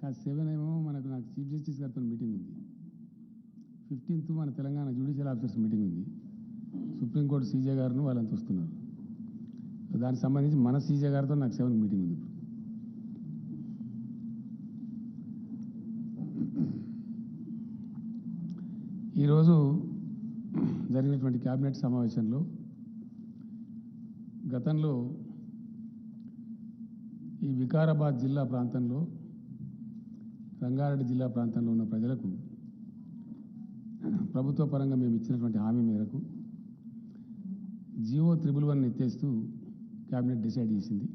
7 ఏమో నాకు chief justice గారితో మీటింగ్ ఉంది. 15th మన తెలంగాణ జ్యుడిషియల్ ఆఫీసర్స్ మీటింగ్ ఉంది. సుప్రీంకోర్టు సీజే గారును వాళ్ళంతా వస్తున్నారు. దానికి సంబంధించి మన సీజే గారితో నాకు 7 మీటింగ్ ఉంది. ఈరోజు జరిగినటువంటి క్యాబినెట్ సమావేశంలో గతంలో ఈ వికారాబాద్ జిల్లా ప్రాంతంలో, రంగారెడ్డి జిల్లా ప్రాంతంలో ఉన్న ప్రజలకు ప్రభుత్వ పరంగా మేము ఇచ్చినటువంటి హామీ మేరకు జియో 111 ఎత్తేస్తూ క్యాబినెట్ డిసైడ్ చేసింది.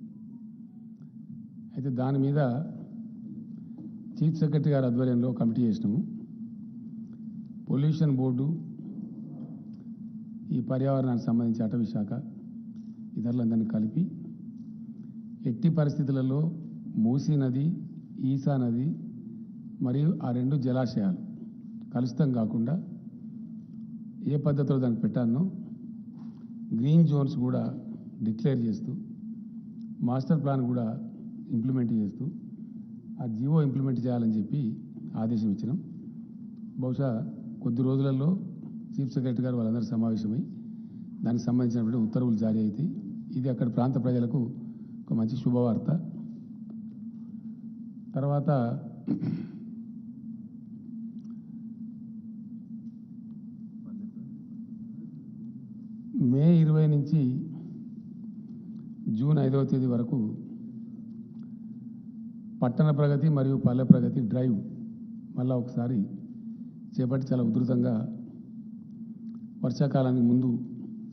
అయితే దాని మీద చీఫ్ సెక్రటరీ గారి ఆధ్వర్యంలో కమిటీ చేసినాము. పొల్యూషన్ బోర్డు, ఈ పర్యావరణానికి సంబంధించి అటవీ శాఖ, ఇతరులందరినీ కలిపి ఎట్టి పరిస్థితులలో మూసీ నది, ఈసా నది మరియు ఆ 2 జలాశయాలు కలుషితం కాకుండా ఏ పద్ధతిలో దానికి పెట్టానో గ్రీన్ జోన్స్ కూడా డిక్లేర్ చేస్తూ, మాస్టర్ ప్లాన్ కూడా ఇంప్లిమెంట్ చేస్తూ ఆ జియో ఇంప్లిమెంట్ చేయాలని చెప్పి ఆదేశం ఇచ్చినాం. బహుశా కొద్ది రోజులలో చీఫ్ సెక్రటరీ గారు వాళ్ళందరూ సమావేశమై దానికి సంబంధించినటువంటి ఉత్తర్వులు జారీ అవుతాయి. ఇది అక్కడ ప్రాంత ప్రజలకు ఒక మంచి శుభవార్త. తర్వాత మే 20 నుంచి జూన్ 5వ తేదీ వరకు పట్టణ ప్రగతి మరియు పల్లె ప్రగతి డ్రైవ్ మళ్ళా ఒకసారి చేపట్టి చాలా ఉధృతంగా వర్షాకాలానికి ముందు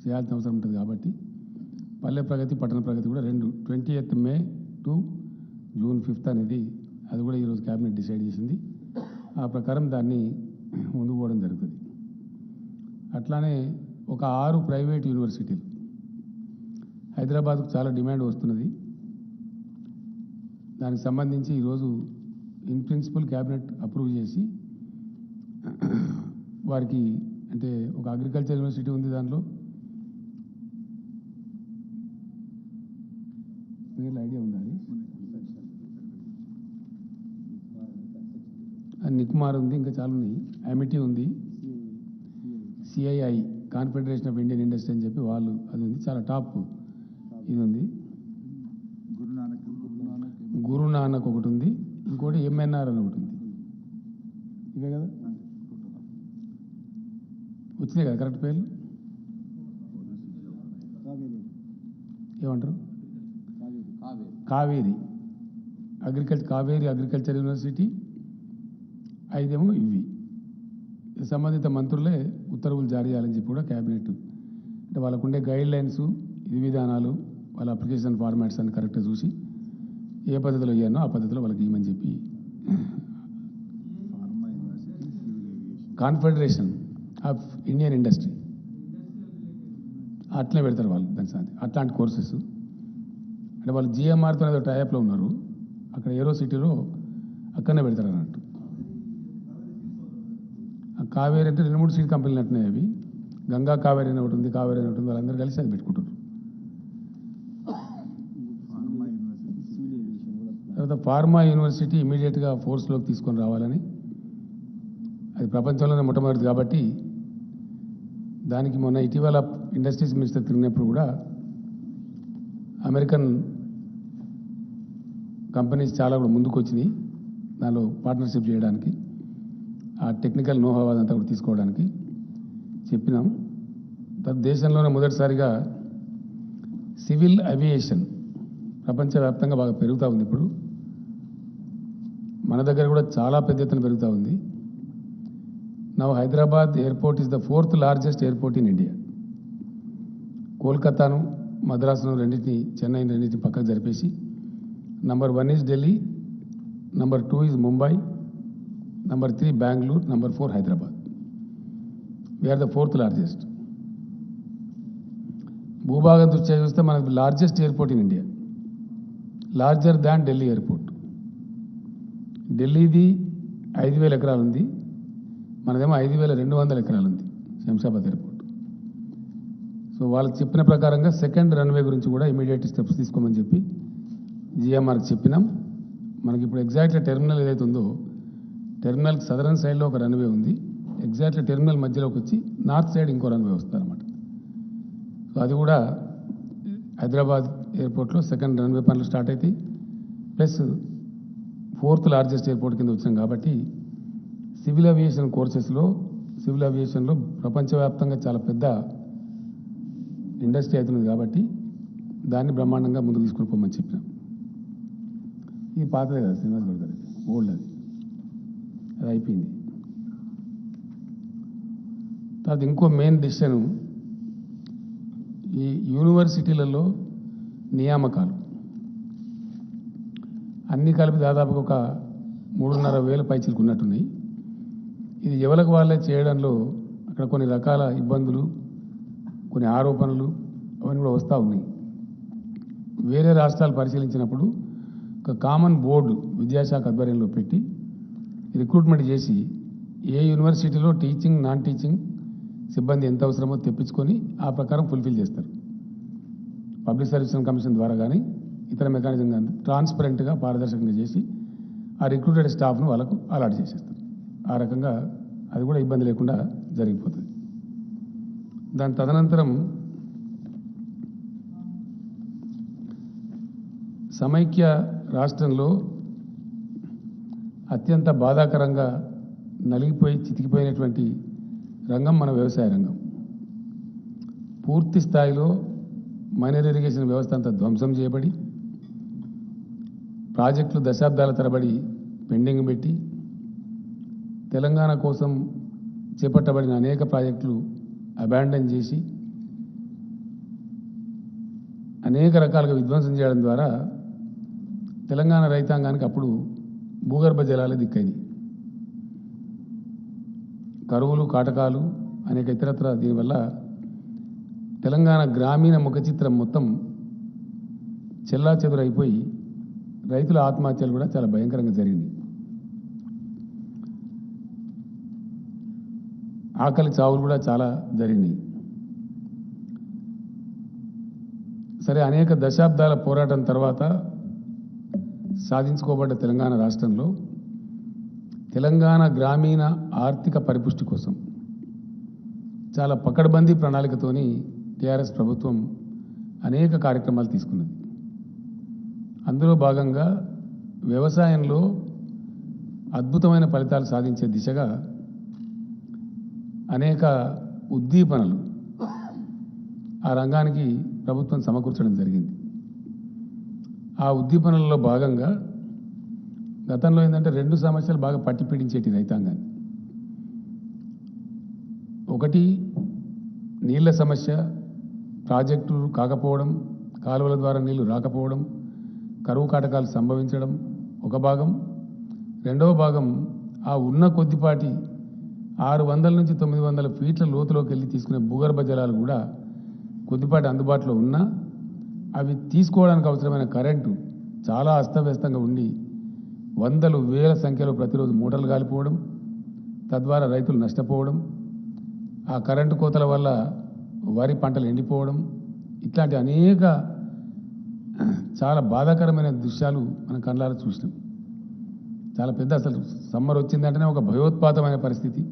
చేయాల్సిన అవసరం ఉంటుంది కాబట్టి పల్లె ప్రగతి, పట్టణ ప్రగతి కూడా 20th May to June 5th అనేది అది కూడా ఈరోజు క్యాబినెట్ డిసైడ్ చేసింది. ఆ ప్రకారం దాన్ని ముందుకు పోవడం జరుగుతుంది. అట్లానే ఒక 6 ప్రైవేట్ యూనివర్సిటీలు, హైదరాబాద్కు చాలా డిమాండ్ వస్తున్నది. దానికి సంబంధించి ఈరోజు ఇన్ ప్రిన్సిపల్ క్యాబినెట్ అప్రూవ్ చేసి వారికి, అంటే ఒక అగ్రికల్చర్ యూనివర్సిటీ ఉంది, దానిలో పేర్లు ఐడియా ఉందా? అది నిక్మార్ ఉంది, ఇంకా చాలా ఉన్నాయి. అమిటీ ఉంది, CII confederation of Indian industry అని చెప్పి వాళ్ళు, అది ఉంది, చాలా టాప్ ఇది ఉంది. గురునానక్ ఒకటి ఉంది, ఇంకోటి ఎంఎన్ఆర్ అని ఒకటి ఉంది. ఇవే కదా వచ్చినాయి కదా కరెక్ట్ పేర్లు? ఏమంటారు? Kaveri agriculture university. 5 ఏమో ఇవి. సంబంధిత మంత్రులే ఉత్తర్వులు జారీ చేయాలని చెప్పి కూడా క్యాబినెట్, అంటే వాళ్ళకు ఉండే గైడ్ లైన్స్, విధి విధానాలు, వాళ్ళ అప్లికేషన్ ఫార్మాట్స్ అని కరెక్ట్గా చూసి ఏ పద్ధతిలో ఇవ్వనో ఆ పద్ధతిలో వాళ్ళకి ఇవ్వమని చెప్పి కాన్ఫెడరేషన్ ఆఫ్ ఇండియన్ ఇండస్ట్రీ అట్లే పెడతారు వాళ్ళు. దాని అట్లాంటి కోర్సెస్, అంటే వాళ్ళు జిఎంఆర్తో ఏదో టైప్లో ఉన్నారు, అక్కడ ఏరో సిటీలో అక్కడనే పెడతారు అన్నట్టు. కావేరీ అంటే 2-3 సీట్ కంపెనీలు అంటున్నాయి. అవి గంగా కావేరీ అని ఒకటి ఉంది, కావేరీ అని ఒకటి ఉంది, వాళ్ళందరూ కలిసి అది పెట్టుకుంటారు. తర్వాత ఫార్మా యూనివర్సిటీ ఇమీడియట్గా ఫోర్స్లోకి తీసుకొని రావాలని, అది ప్రపంచంలోనే మొట్టమొదటిది కాబట్టి దానికి మొన్న ఇటీవల ఇండస్ట్రీస్ మినిస్టర్ తిరిగినప్పుడు కూడా అమెరికన్ కంపెనీస్ చాలా కూడా ముందుకు వచ్చినాయి దానిలో పార్ట్నర్షిప్ చేయడానికి, ఆ టెక్నికల్ నోహా అదంతా కూడా తీసుకోవడానికి చెప్పినాం. దేశంలోనే మొదటిసారిగా సివిల్ అవియేషన్ ప్రపంచవ్యాప్తంగా బాగా పెరుగుతూ ఉంది. ఇప్పుడు మన దగ్గర కూడా చాలా పెద్ద ఎత్తున పెరుగుతూ ఉంది. Now Hyderabad airport is the 4th largest airport in India. కోల్కతాను, మద్రాసును రెండింటిని, చెన్నైని రెండింటిని పక్కకు జరిపేసి number 1 is Delhi, number 2 is Mumbai, number 3 Bengaluru, number 4 Hyderabad. We are 4th largest. భూభాగం దృష్ట్యా చూస్తే మనకు largest airport in India, larger than Delhi airport. ఢిల్లీది 5,000 ఎకరాలు ఉంది, మనదేమో 5,200 ఎకరాలు ఉంది శంషాబాద్ ఎయిర్పోర్ట్. సో వాళ్ళకి చెప్పిన ప్రకారంగా 2nd రన్వే గురించి కూడా ఇమీడియట్ స్టెప్స్ తీసుకోమని చెప్పి జిఎంఆర్కి చెప్పినాం. మనకి ఇప్పుడు ఎగ్జాక్ట్లీ టెర్మినల్ ఏదైతే ఉందో టెర్మినల్కి సదరన్ సైడ్లో ఒక రన్వే ఉంది, ఎగ్జాక్ట్లీ టెర్మినల్ మధ్యలోకి వచ్చి నార్త్ సైడ్ ఇంకో రన్వే వస్తుంది అనమాట. సో అది కూడా హైదరాబాద్ ఎయిర్పోర్ట్లో సెకండ్ రన్వే పనులు స్టార్ట్ అవుతాయి. ప్లస్ 4th లార్జెస్ట్ ఎయిర్పోర్ట్ కింద వచ్చినాం కాబట్టి సివిల్ ఏవియేషన్ కోర్సెస్లో సివిల్ ఏవియేషన్లో ప్రపంచవ్యాప్తంగా చాలా పెద్ద ఇండస్ట్రీ అవుతున్నది కాబట్టి దాన్ని బ్రహ్మాండంగా ముందుకు తీసుకుని పోమని చెప్పినాం. ఇది పాతదే కదా శ్రీనివాస్ గౌడ్ గారి, ఓల్డ్ అది అయిపోయింది. తర్వాత ఇంకో మెయిన్ డిసిషన్ ఈ యూనివర్సిటీలలో నియామకాలు అన్నీ కలిపి దాదాపుగా ఒక 3,500 పైచీలకు ఉన్నట్టున్నాయి. ఇది ఎవరికి వాళ్ళే చేయడంలో అక్కడ కొన్ని రకాల ఇబ్బందులు, కొన్ని ఆరోపణలు అవన్నీ కూడా వస్తూ ఉన్నాయి. వేరే రాష్ట్రాలు పరిశీలించినప్పుడు ఒక కామన్ బోర్డు విద్యాశాఖ ఆధ్వర్యంలో పెట్టి రిక్రూట్మెంట్ చేసి ఏ యూనివర్సిటీలో టీచింగ్ నాన్ టీచింగ్ సిబ్బంది ఎంత అవసరమో తెప్పించుకొని ఆ ప్రకారం ఫుల్ఫిల్ చేస్తారు. పబ్లిక్ సర్వీస్ కమిషన్ ద్వారా కానీ ఇతర మెకానిజం కానీ ట్రాన్స్పరెంట్గా పారదర్శకంగా చేసి ఆ రిక్రూటెడ్ స్టాఫ్ను వాళ్ళకు అలాట్ చేసేస్తారు. ఆ రకంగా అది కూడా ఇబ్బంది లేకుండా జరిగిపోతుంది. దాని తదనంతరం సమైక్య రాష్ట్రంలో అత్యంత బాధాకరంగా నలిగిపోయి చితికిపోయినటువంటి రంగం మన వ్యవసాయ రంగం. పూర్తి స్థాయిలో మైనర్ ఇరిగేషన్ వ్యవస్థ అంతా ధ్వంసం చేయబడి ప్రాజెక్టులు దశాబ్దాల తరబడి పెండింగ్ పెట్టి తెలంగాణ కోసం చేపట్టబడిన అనేక ప్రాజెక్టులు అబాండన్ చేసి అనేక రకాలుగా విధ్వంసం చేయడం ద్వారా తెలంగాణ రైతాంగానికి అప్పుడు భూగర్భ జలాలు దిక్కైంది. కరువులు, కాటకాలు, అనేక ఇతరత్ర దీనివల్ల తెలంగాణ గ్రామీణ ముఖ చిత్రం మొత్తం చెల్లాచెదురైపోయి రైతుల ఆత్మహత్యలు కూడా చాలా భయంకరంగా జరిగింది. ఆకలి చావులు కూడా చాలా జరిగినాయి. సరే, అనేక దశాబ్దాల పోరాటం తర్వాత సాధించుకోబడ్డ తెలంగాణ రాష్ట్రంలో తెలంగాణ గ్రామీణ ఆర్థిక పరిపుష్టి కోసం చాలా పకడ్బందీ ప్రణాళికతోని టీఆర్ఎస్ ప్రభుత్వం అనేక కార్యక్రమాలు తీసుకున్నది. అందులో భాగంగా వ్యవసాయంలో అద్భుతమైన ఫలితాలు సాధించే దిశగా అనేక ఉద్దీపనలు ఆ రంగానికి ప్రభుత్వం సమకూర్చడం జరిగింది. ఆ ఉద్దీపనలలో భాగంగా గతంలో ఏంటంటే 2 సమస్యలు బాగా పట్టి పీడించేటి రైతాంగాన్ని. ఒకటి నీళ్ల సమస్య, ప్రాజెక్టులు కాకపోవడం, కాలువల ద్వారా నీళ్లు రాకపోవడం, కరువు కాటకాలు సంభవించడం ఒక భాగం. రెండవ భాగం ఆ ఉన్న కొద్దిపాటి 600 నుంచి 900 ఫీట్ల లోతులోకి వెళ్ళి తీసుకునే భూగర్భ జలాలు కూడా కొద్దిపాటి అందుబాటులో ఉన్నా అవి తీసుకోవడానికి అవసరమైన కరెంటు చాలా అస్తవ్యస్తంగా ఉండి వందలు వేల సంఖ్యలో ప్రతిరోజు మోటార్లు కాలిపోవడం, తద్వారా రైతులు నష్టపోవడం, ఆ కరెంటు కోతల వల్ల వరి పంటలు ఎండిపోవడం, ఇట్లాంటి అనేక చాలా బాధాకరమైన దృశ్యాలు మనం కళ్ళారా చూసినాం. చాలా పెద్ద, అసలు సమ్మర్ వచ్చిందంటేనే ఒక భయోత్పాతమైన పరిస్థితి.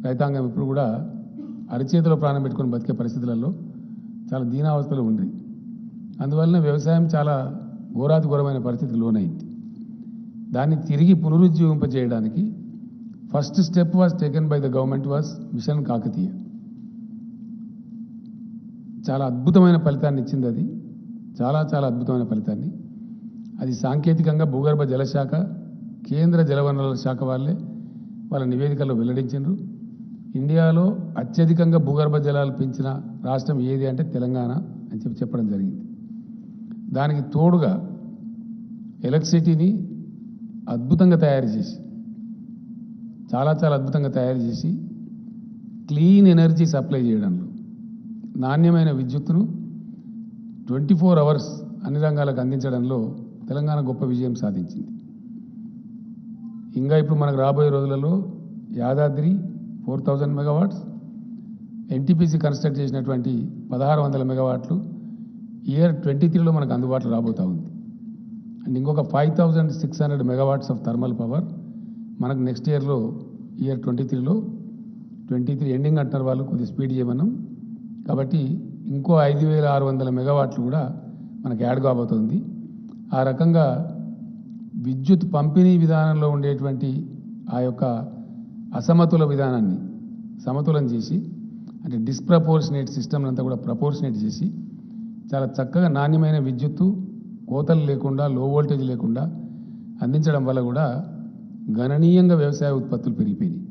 రైతాంగం ఇప్పుడు కూడా అరిచేతిలో ప్రాణం పెట్టుకొని బతికే పరిస్థితులలో చాలా దీనావస్థలో ఉంది. అందువలన వ్యవసాయం చాలా ఘోరాతి ఘోరమైన పరిస్థితికి లోనైంది. దాన్ని తిరిగి పునరుజ్జీవింపజేయడానికి first step was taken by the government was mission Kakatiya. చాలా అద్భుతమైన ఫలితాన్ని ఇచ్చింది అది, చాలా చాలా అద్భుతమైన ఫలితాన్ని. అది సాంకేతికంగా భూగర్భ జలశాఖ, కేంద్ర జలవనరుల శాఖ వాళ్ళ నివేదికల్లో వెల్లడించారు. ఇండియాలో అత్యధికంగా భూగర్భ జలాలు పెంచిన రాష్ట్రం ఏది అంటే తెలంగాణ అని చెప్పడం జరిగింది. దానికి తోడుగా ఎలక్ట్రిసిటీని అద్భుతంగా తయారు చేసి, చాలా చాలా అద్భుతంగా తయారు చేసి క్లీన్ ఎనర్జీ సప్లై చేయడంలో, నాణ్యమైన విద్యుత్తును 24 hours అన్ని రంగాలకు అందించడంలో తెలంగాణ గొప్ప విజయం సాధించింది. ఇంకా ఇప్పుడు మనకు రాబోయే రోజులలో యాదాద్రి 4000 మెగావాట్స్, ఎన్టీపీసీ కన్స్ట్రక్ట్ చేసినటువంటి 1600 మెగావాట్లు ఇయర్ 23లో మనకు అందుబాటులో రాబోతూ ఉంది. అండ్ ఇంకొక 5600 మెగావాట్స్ ఆఫ్ థర్మల్ పవర్ మనకు నెక్స్ట్ ఇయర్లో ఇయర్ 23లో 23 ఎండింగ్ అంటున్నారు వాళ్ళు, కొద్దిగా స్పీడ్ చేయమన్నాం. కాబట్టి ఇంకో 5600 మెగావాట్లు కూడా మనకు యాడ్ కాబోతుంది. ఆ రకంగా విద్యుత్ పంపిణీ విధానంలో ఉండేటువంటి ఆ యొక్క అసమతుల విధానాన్ని సమతులం చేసి, అంటే డిస్ప్రపోర్షనేట్ సిస్టమ్ అంతా కూడా ప్రపోర్షనేట్ చేసి చాలా చక్కగా నాణ్యమైన విద్యుత్తు కోతలు లేకుండా, లో వోల్టేజ్ లేకుండా అందించడం వల్ల కూడా గణనీయంగా వ్యవసాయ ఉత్పత్తులు పెరిగిపోయినాయి.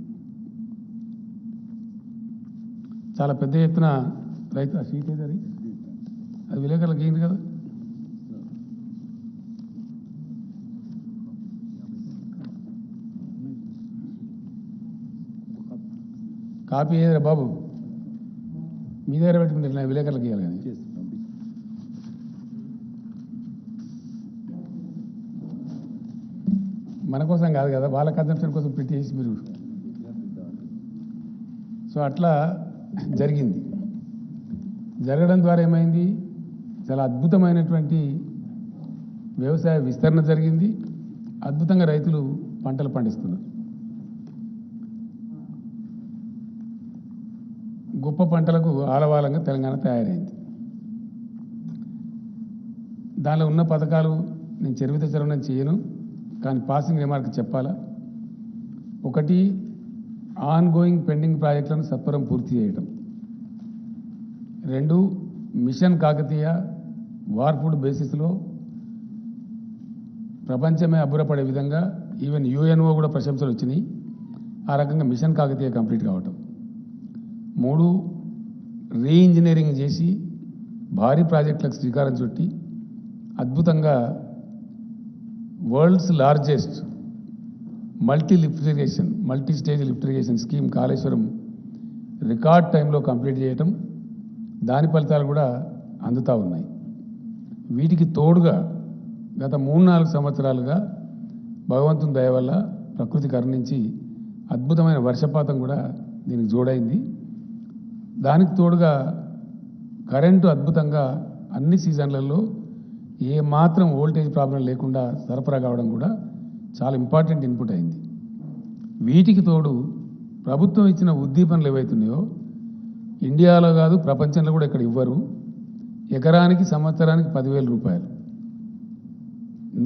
చాలా పెద్ద ఎత్తున రైతు ఆ షీట్ ఏది అది విలేకరులకు ఏంటి కదా, కాపీ ఏదరా బాబు, మీ దగ్గర పెట్టుకుంటే నా విలేకరులకు ఇవ్వాలి కానీ. మన కోసం కాదు కదా, వాళ్ళ కన్సంప్షన్ కోసం పెట్టేసి మీరు. సో అట్లా జరిగింది. జరగడం ద్వారా ఏమైంది, చాలా అద్భుతమైనటువంటి వ్యవసాయ విస్తరణ జరిగింది. అద్భుతంగా రైతులు పంటలు పండిస్తున్నారు. గొప్ప పంటలకు ఆలవాలంగా తెలంగాణ తయారైంది. దానిలో ఉన్న పథకాలు నేను చరిత్ర చేయను, కానీ పాసింగ్ రిమార్క్ చెప్పాలా. ఒకటి, ఆన్ గోయింగ్ పెండింగ్ ప్రాజెక్టులను సత్వరం పూర్తి చేయటం. 2, మిషన్ కాకతీయ వార్పుడ్ బేసిస్లో ప్రపంచమే అబ్బురపడే విధంగా ఈవెన్ యుఎన్ఓ కూడా ప్రశంసలు వచ్చినాయి. ఆ రకంగా మిషన్ కాకతీయ కంప్లీట్ కావటం. 3, రీఇంజనీరింగ్ చేసి భారీ ప్రాజెక్టులకు శ్రీకారం చుట్టి అద్భుతంగా world's largest multi stage lift irrigation scheme Kaleshwaram record టైంలో కంప్లీట్ చేయటం, దాని ఫలితాలు కూడా అందుతూ ఉన్నాయి. వీటికి తోడుగా గత 3-4 సంవత్సరాలుగా భగవంతుని దయ వల్ల ప్రకృతి కరుణించి అద్భుతమైన వర్షపాతం కూడా దీనికి జోడైంది. దానికి తోడుగా కరెంటు అద్భుతంగా అన్ని సీజన్లలో ఏ మాత్రం వోల్టేజ్ ప్రాబ్లం లేకుండా సరఫరా కావడం కూడా చాలా ఇంపార్టెంట్ ఇన్పుట్ అయింది. వీటికి తోడు ప్రభుత్వం ఇచ్చిన ఉద్దీపనలు ఏవైతున్నాయో ఇండియాలో కాదు ప్రపంచంలో కూడా ఇక్కడ ఇవ్వరు. ఎకరానికి సంవత్సరానికి 10,000 రూపాయలు.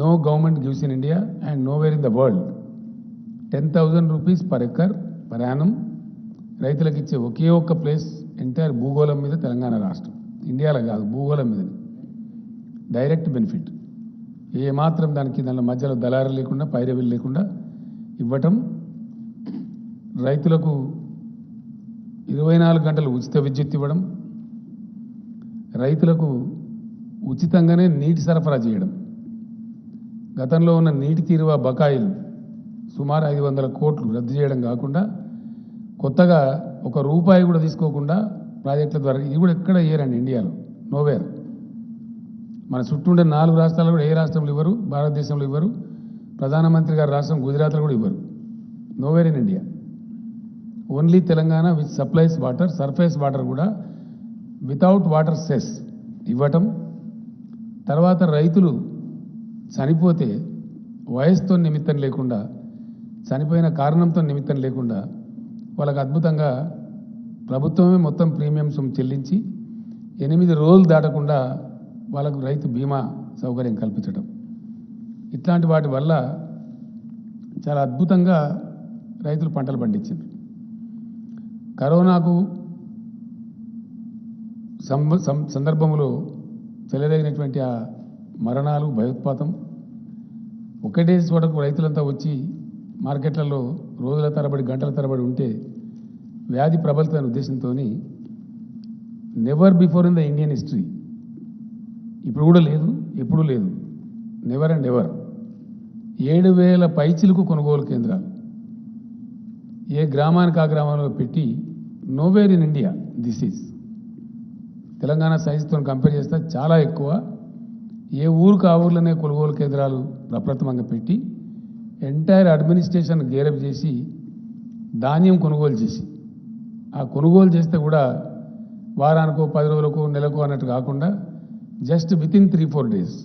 No government gives in India and nowhere in the world 10,000 rupees per acre per annum రైతులకు ఇచ్చే ఒకే ఒక్క ప్లేస్ ఎంటైర్ భూగోళం మీద తెలంగాణ రాష్ట్రం. ఇండియాలో కాదు, భూగోళం మీద డైరెక్ట్ బెనిఫిట్. ఏ మాత్రం దానికి దాని మధ్యలో దళారు లేకుండా, పైరవీలు లేకుండా ఇవ్వటం. రైతులకు 24 గంటలు ఉచిత విద్యుత్ ఇవ్వడం. రైతులకు ఉచితంగానే నీటి సరఫరా చేయడం. గతంలో ఉన్న నీటి తీరువ బకాయిలు సుమారు 500 కోట్లు రద్దు చేయడం కాకుండా కొత్తగా ₹1 కూడా తీసుకోకుండా ప్రాజెక్టుల ద్వారా, ఇది కూడా ఎక్కడ ఇయ్యరండి ఇండియాలో, నోవేర్. మన చుట్టూ ఉండే 4 రాష్ట్రాలు కూడా ఏ రాష్ట్రంలో ఇవ్వరు, భారతదేశంలో ఇవ్వరు. ప్రధానమంత్రి గారి రాష్ట్రం గుజరాత్లో కూడా ఇవ్వరు. Nowhere in India. Only Telangana which supplies water, surface water కూడా వితౌట్ వాటర్ సెస్ ఇవ్వటం. తర్వాత రైతులు చనిపోతే వయసుతో నిమిత్తం లేకుండా, చనిపోయిన కారణంతో నిమిత్తం లేకుండా వాళ్ళకు అద్భుతంగా ప్రభుత్వమే మొత్తం ప్రీమియంస్ చెల్లించి 8 రోజులు దాటకుండా వాళ్ళకు రైతు బీమా సౌకర్యం కల్పించడం. ఇట్లాంటి వాటి వల్ల చాలా అద్భుతంగా రైతులు పంటలు పండించారు. కరోనాకు సందర్భంలో చెలరేగినటువంటి ఆ మరణాలు, భయోత్పాతం, ఒకటే చోటకు రైతులంతా వచ్చి మార్కెట్లలో రోజుల తరబడి, గంటల తరబడి ఉంటే వ్యాధి ప్రబలుతున్న ఉద్దేశంతో never before in the Indian history, ఇప్పుడు కూడా లేదు, ఎప్పుడూ లేదు, నెవర్ అండ్ ఎవర్ 7,000 పైచిలకు కొనుగోలు కేంద్రాలు ఏ గ్రామానికి ఆ గ్రామంలో పెట్టి, nowhere in India this is. Telangana సైజుతో కంపేర్ చేస్తే చాలా ఎక్కువ. ఏ ఊరికి ఆ ఊర్లోనే కొనుగోలు కేంద్రాలు ప్రప్రథమంగా పెట్టి ఎంటైర్ అడ్మినిస్ట్రేషన్ గేరప్ చేసి ధాన్యం కొనుగోలు చేసి, ఆ కొనుగోలు చేస్తే కూడా వారానికో 10 రోజులకో నెలకో అన్నట్టు కాకుండా జస్ట్ విత్ ఇన్ 3-4 డేస్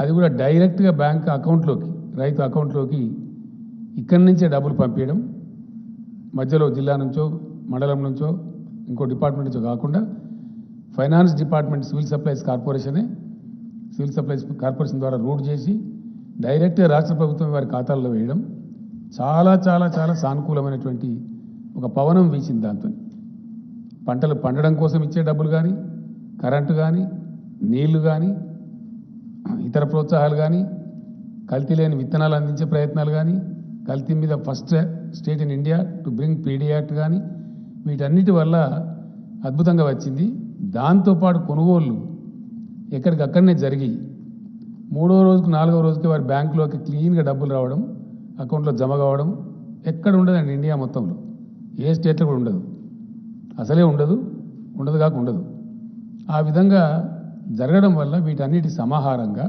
అది కూడా డైరెక్ట్గా బ్యాంక్ అకౌంట్లోకి, రైతు అకౌంట్లోకి ఇక్కడి నుంచే డబ్బులు పంపించడం, మధ్యలో జిల్లా నుంచో మండలం నుంచో ఇంకో డిపార్ట్మెంట్ నుంచో కాకుండా finance department civil supplies corporation ద్వారా రూట్ చేసి డైరెక్ట్గా రాష్ట్ర ప్రభుత్వం వారి ఖాతాల్లో వేయడం చాలా చాలా చాలా సానుకూలమైనటువంటి ఒక పవనం వీచింది. దాంతో పంటలు పండడం కోసం ఇచ్చే డబ్బులు కానీ, కరెంటు కానీ, నీళ్లు కానీ, ఇతర ప్రోత్సాహాలు కానీ, కల్తీ లేని విత్తనాలు అందించే ప్రయత్నాలు కానీ, కల్తీ మీద first state in India to bring PD act కానీ, వీటన్నిటి వల్ల అద్భుతంగా వచ్చింది. దాంతోపాటు కొనుగోళ్ళు ఎక్కడికక్కడనే జరిగి 3వ రోజుకు 4వ రోజుకి వారి బ్యాంకులోకి క్లీన్గా డబ్బులు రావడం, అకౌంట్లో జమ కావడం ఎక్కడ ఉండదండి. ఇండియా మొత్తంలో ఏ స్టేట్లో కూడా ఉండదు, అసలే ఉండదు కాక ఉండదు. ఆ విధంగా జరగడం వల్ల వీటన్నిటి సమాహారంగా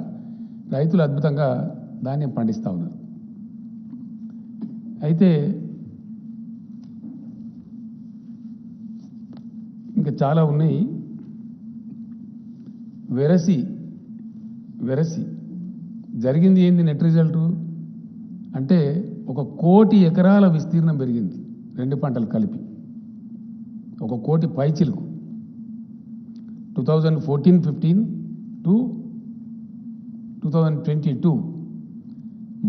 రైతులు అద్భుతంగా ధాన్యం పండిస్తూ ఉన్నారు. అయితే ఇంకా చాలా ఉన్నాయి. వెరసి జరిగింది ఏంది? నెట్ రిజల్టు అంటే 1 కోటి ఎకరాల విస్తీర్ణం పెరిగింది, 2 పంటలు కలిపి 1 కోటి పైచిలుకు. 2014-15 to 2022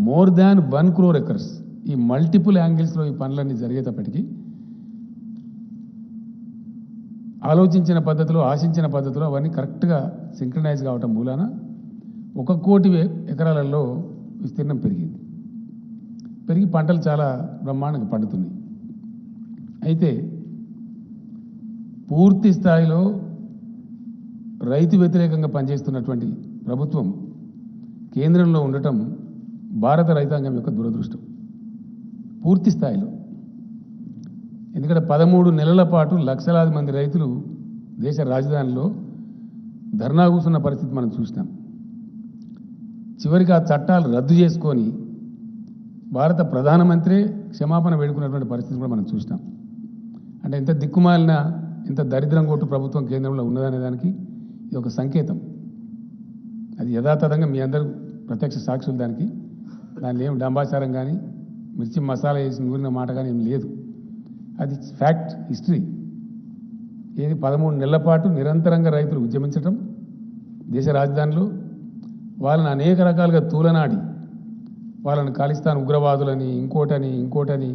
more than 1 crore acres. ఈ మల్టిపుల్ యాంగిల్స్లో ఈ పనులన్నీ జరిగేటప్పటికీ ఆలోచించిన పద్ధతిలో, ఆశించిన పద్ధతిలో అవన్నీ కరెక్ట్గా సింక్రనైజ్ కావటం మూలాన 1 కోటి ఎకరాలలో విస్తీర్ణం పెరిగి పంటలు చాలా బ్రహ్మాండంగా పండుతున్నాయి. అయితే పూర్తి స్థాయిలో రైతు వ్యతిరేకంగా పనిచేస్తున్నటువంటి ప్రభుత్వం కేంద్రంలో ఉండటం భారత రైతాంగం యొక్క దురదృష్టం పూర్తి స్థాయిలో. ఎందుకంటే 13 నెలల పాటు లక్షలాది మంది రైతులు దేశ రాజధానిలో ధర్నా కూర్చున్న పరిస్థితి మనం చూసినాం. చివరికి ఆ చట్టాలు రద్దు చేసుకొని భారత ప్రధానమంత్రి క్షమాపణ వేడుకున్నటువంటి పరిస్థితి కూడా మనం చూసినాం. అంటే ఎంత దిక్కుమాలిన, ఎంత దరిద్రం కొట్టు ప్రభుత్వం కేంద్రంలో ఉన్నదనే దానికి ఇది ఒక సంకేతం. అది యథాతథంగా మీ అందరూ ప్రత్యక్ష సాక్షులు. దానిలో ఏం డంబాచారం కానీ, మిర్చి మసాలా వేసి నూరిన మాట కానీ ఏం లేదు. అది ఫ్యాక్ట్, హిస్టరీ. ఏది 13 నెలల పాటు నిరంతరంగా రైతులు ఉద్యమించటం దేశ రాజధానిలో, వాళ్ళని అనేక రకాలుగా తూలనాడి, వాళ్ళని ఖాళిస్తాన్ ఉగ్రవాదులని, ఇంకోటని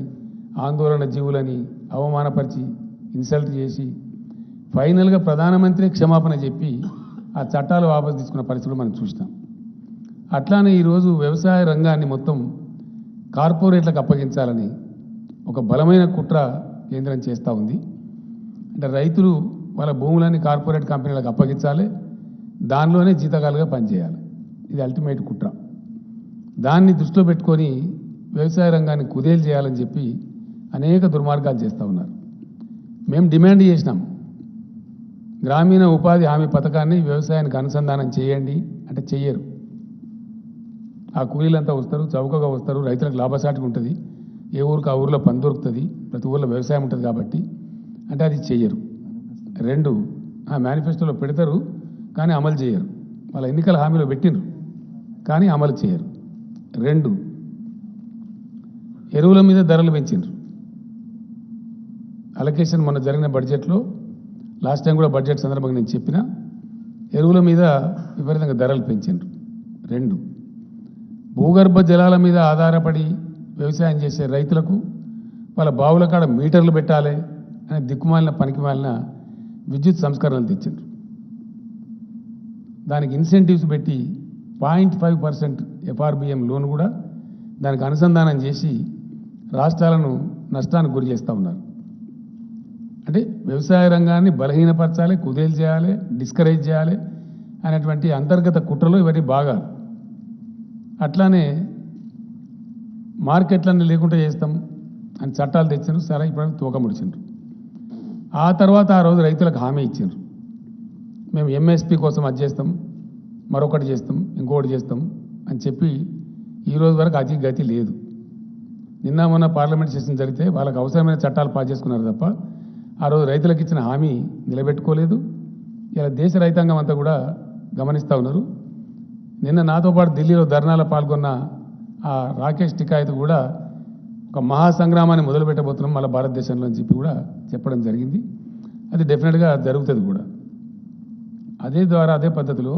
ఆందోళన జీవులని అవమానపరిచి, ఇన్సల్ట్ చేసి ఫైనల్గా ప్రధానమంత్రి క్షమాపణ చెప్పి ఆ చట్టాలు వాపసు తీసుకున్న పరిస్థితులు మనం చూసినాం. అట్లానే ఈరోజు వ్యవసాయ రంగాన్ని మొత్తం కార్పొరేట్లకు అప్పగించాలని ఒక బలమైన కుట్ర కేంద్రం చేస్తూ ఉంది. అంటే రైతులు వాళ్ళ భూములన్నీ కార్పొరేట్ కంపెనీలకు అప్పగించాలి, దానిలోనే జీతకాలుగా పనిచేయాలి. ఇది అల్టిమేట్ కుట్ర. దాన్ని దృష్టిలో పెట్టుకొని వ్యవసాయ రంగాన్ని కుదేలు చేయాలని చెప్పి అనేక దుర్మార్గాలు చేస్తూ ఉన్నారు. మేము డిమాండ్ చేసినాం, గ్రామీణ ఉపాధి హామీ పథకాన్ని వ్యవసాయానికి అనుసంధానం చేయండి అంటే చెయ్యరు. ఆ కూలీలంతా వస్తారు, చౌకగా వస్తారు, రైతులకు లాభసాటిగా ఉంటుంది, ఏ ఊరికి ఆ ఊరిలో పని దొరుకుతుంది, ప్రతి ఊళ్ళో వ్యవసాయం ఉంటుంది కాబట్టి అంటే అది చెయ్యరు. 2 మేనిఫెస్టోలో పెడతారు కానీ అమలు చేయరు. వాళ్ళ ఎన్నికల హామీలో పెట్టినరు కానీ అమలు చేయరు. 2 ఎరువుల మీద ధరలు పెంచిండ్రు. అలొకేషన్ మొన్న జరిగిన బడ్జెట్లో, లాస్ట్ టైం కూడా బడ్జెట్ సందర్భంగా నేను చెప్పిన, ఎరువుల మీద విపరీతంగా ధరలు పెంచిండ్రు. 2 భూగర్భ జలాల మీద ఆధారపడి వ్యవసాయం చేసే రైతులకు వాళ్ళ బావుల కాడ మీటర్లు పెట్టాలి అనే దిక్కుమాలిన పనికిమాలిన విద్యుత్ సంస్కరణలు తెచ్చిండ్రు. దానికి ఇన్సెంటివ్స్ పెట్టి 0.5% FRBM లోన్ కూడా దానికి అనుసంధానం చేసి రాష్ట్రాలను నష్టానికి గురి చేస్తూ ఉన్నారు. అంటే వ్యవసాయ రంగాన్ని బలహీనపరచాలి, కుదేలు చేయాలి, డిస్కరేజ్ చేయాలి అనేటువంటి అంతర్గత కుట్రలో ఇవన్నీ బాగా. అట్లానే మార్కెట్లన్నీ లేకుండా చేస్తాం అని చట్టాలు తెచ్చారు. సరే, ఇప్పుడు తూక ముడిచిండ్రు. ఆ తర్వాత ఆ రోజు రైతులకు హామీ ఇచ్చిండ్రు, మేము MSP కోసం అది చేస్తాం, మరొకటి చేస్తాం, ఇంకొకటి చేస్తాం అని చెప్పి ఈ రోజు వరకు అతి గతి లేదు. నిన్న మొన్న పార్లమెంట్ సెషన్ జరిగితే వాళ్ళకి అవసరమైన చట్టాలు పాస్ చేసుకున్నారు తప్ప ఆ రోజు రైతులకు ఇచ్చిన హామీ నిలబెట్టుకోలేదు. ఇలా దేశ రైతాంగం అంతా కూడా గమనిస్తూ ఉన్నారు. నిన్న నాతో పాటు ఢిల్లీలో ధర్నాలో పాల్గొన్న ఆ రాకేష్ టికాయత్ కూడా ఒక మహాసంగ్రామాన్ని మొదలుపెట్టబోతున్నాం మళ్ళీ భారతదేశంలో అని చెప్పి కూడా చెప్పడం జరిగింది. అది డెఫినెట్గా జరుగుతుంది కూడా. అదే ద్వారా అదే పద్ధతిలో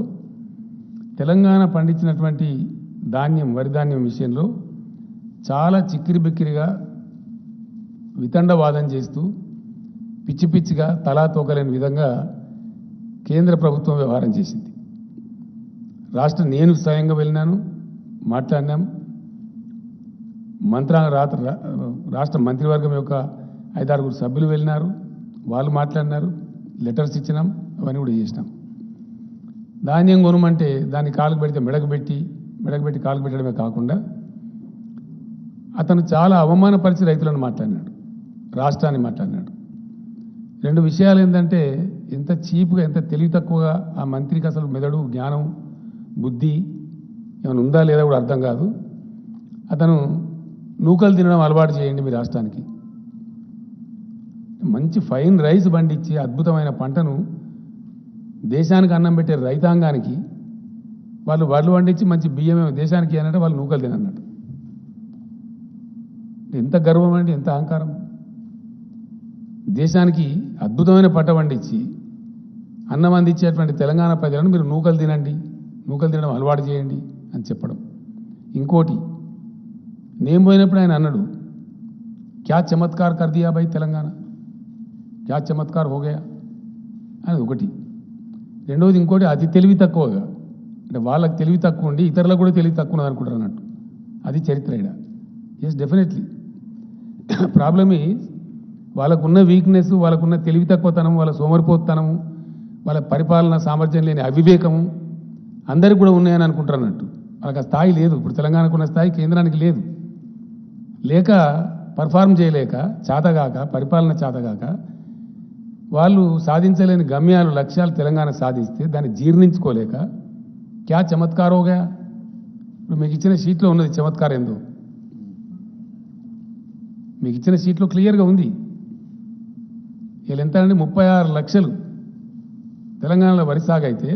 తెలంగాణ పండించినటువంటి ధాన్యం వరి ధాన్యం విషయంలో చాలా చిక్కిరి బిక్కిరిగా వితండవాదం చేస్తూ పిచ్చి పిచ్చిగా తలా తోకలేని విధంగా కేంద్ర ప్రభుత్వం వ్యవహారం చేసింది. నేను స్వయంగా వెళ్ళినాను, మాట్లాడినాం. రాష్ట్ర మంత్రివర్గం యొక్క 5-6 సభ్యులు వెళ్ళినారు, వాళ్ళు మాట్లాడినారు, లెటర్స్ ఇచ్చినాం, అవన్నీ కూడా చేసినాం. ధాన్యం కొనమంటే దాన్ని కాలుకు పెడితే మెడకు పెట్టి కాలుకు పెట్టడమే కాకుండా అతను చాలా అవమానపరిచి రైతులను మాట్లాడినాడు, రాష్ట్రాన్ని మాట్లాడినాడు. 2 విషయాలు ఏంటంటే ఎంత చీప్గా ఎంత తెలివి తక్కువగా ఆ మంత్రికి అసలు మెదడు జ్ఞానం బుద్ధి ఏమైనా ఉందా లేదా కూడా అర్థం కాదు. అతను నూకలు తినడం అలవాటు చేయండి మీ రాష్ట్రానికి. మంచి ఫైన్ రైస్ పండించి అద్భుతమైన పంటను దేశానికి అన్నం పెట్టే రైతాంగానికి వాళ్ళు వడ్లు పండించి మంచి బియ్యం దేశానికి అనంటే వాళ్ళు నూకలు తినన్నట్టు. ఎంత గర్వం అండి, ఎంత అహంకారం. దేశానికి అద్భుతమైన పంట పండించి అన్నం అందించేటువంటి తెలంగాణ ప్రజలను మీరు నూకలు తినడం అలవాటు చేయండి అని చెప్పడం. ఇంకోటి నేను పోయినప్పుడు ఆయన అన్నాడు, క్యా చమత్కార్ కర్ దియా భాయ్ తెలంగాణ, క్యా చమత్కార్ హో గయా అని ఒకటి. రెండవది ఇంకోటి అతి తెలివి తక్కువగా, అంటే వాళ్ళకి తెలివి తక్కువ ఉండి ఇతరులకు కూడా తెలివి తక్కువ ఉన్నది అనుకుంటారు అన్నట్టు. అది చరిత్ర ఇక్కడ. ఎస్ డెఫినెట్లీ ప్రాబ్లమ్ ఈజ్ వాళ్ళకున్న వీక్నెస్, వాళ్ళకున్న తెలివి తక్కువతనం, వాళ్ళ సోమరిపోతనము, వాళ్ళ పరిపాలన సామర్థ్యం లేని అవివేకము అందరికి కూడా ఉన్నాయని అనుకుంటారు అన్నట్టు. వాళ్ళకి ఆ స్థాయి లేదు. ఇప్పుడు తెలంగాణకు ఉన్న స్థాయి కేంద్రానికి లేదు. లేక పర్ఫార్మ్ చేయలేక చేతగాక పరిపాలన చేతగాక వాళ్ళు సాధించలేని గమ్యాలు లక్ష్యాలు తెలంగాణ సాధిస్తే దాన్ని జీర్ణించుకోలేక క్యా చమత్కారోగా. ఇప్పుడు మీకు ఇచ్చిన షీట్లో ఉన్నది చమత్కారం ఏందో, మీకు ఇచ్చిన షీట్లో క్లియర్గా ఉంది. వీళ్ళు ఎంత అండి 36 లక్షలు తెలంగాణలో వరి సాగు అయితే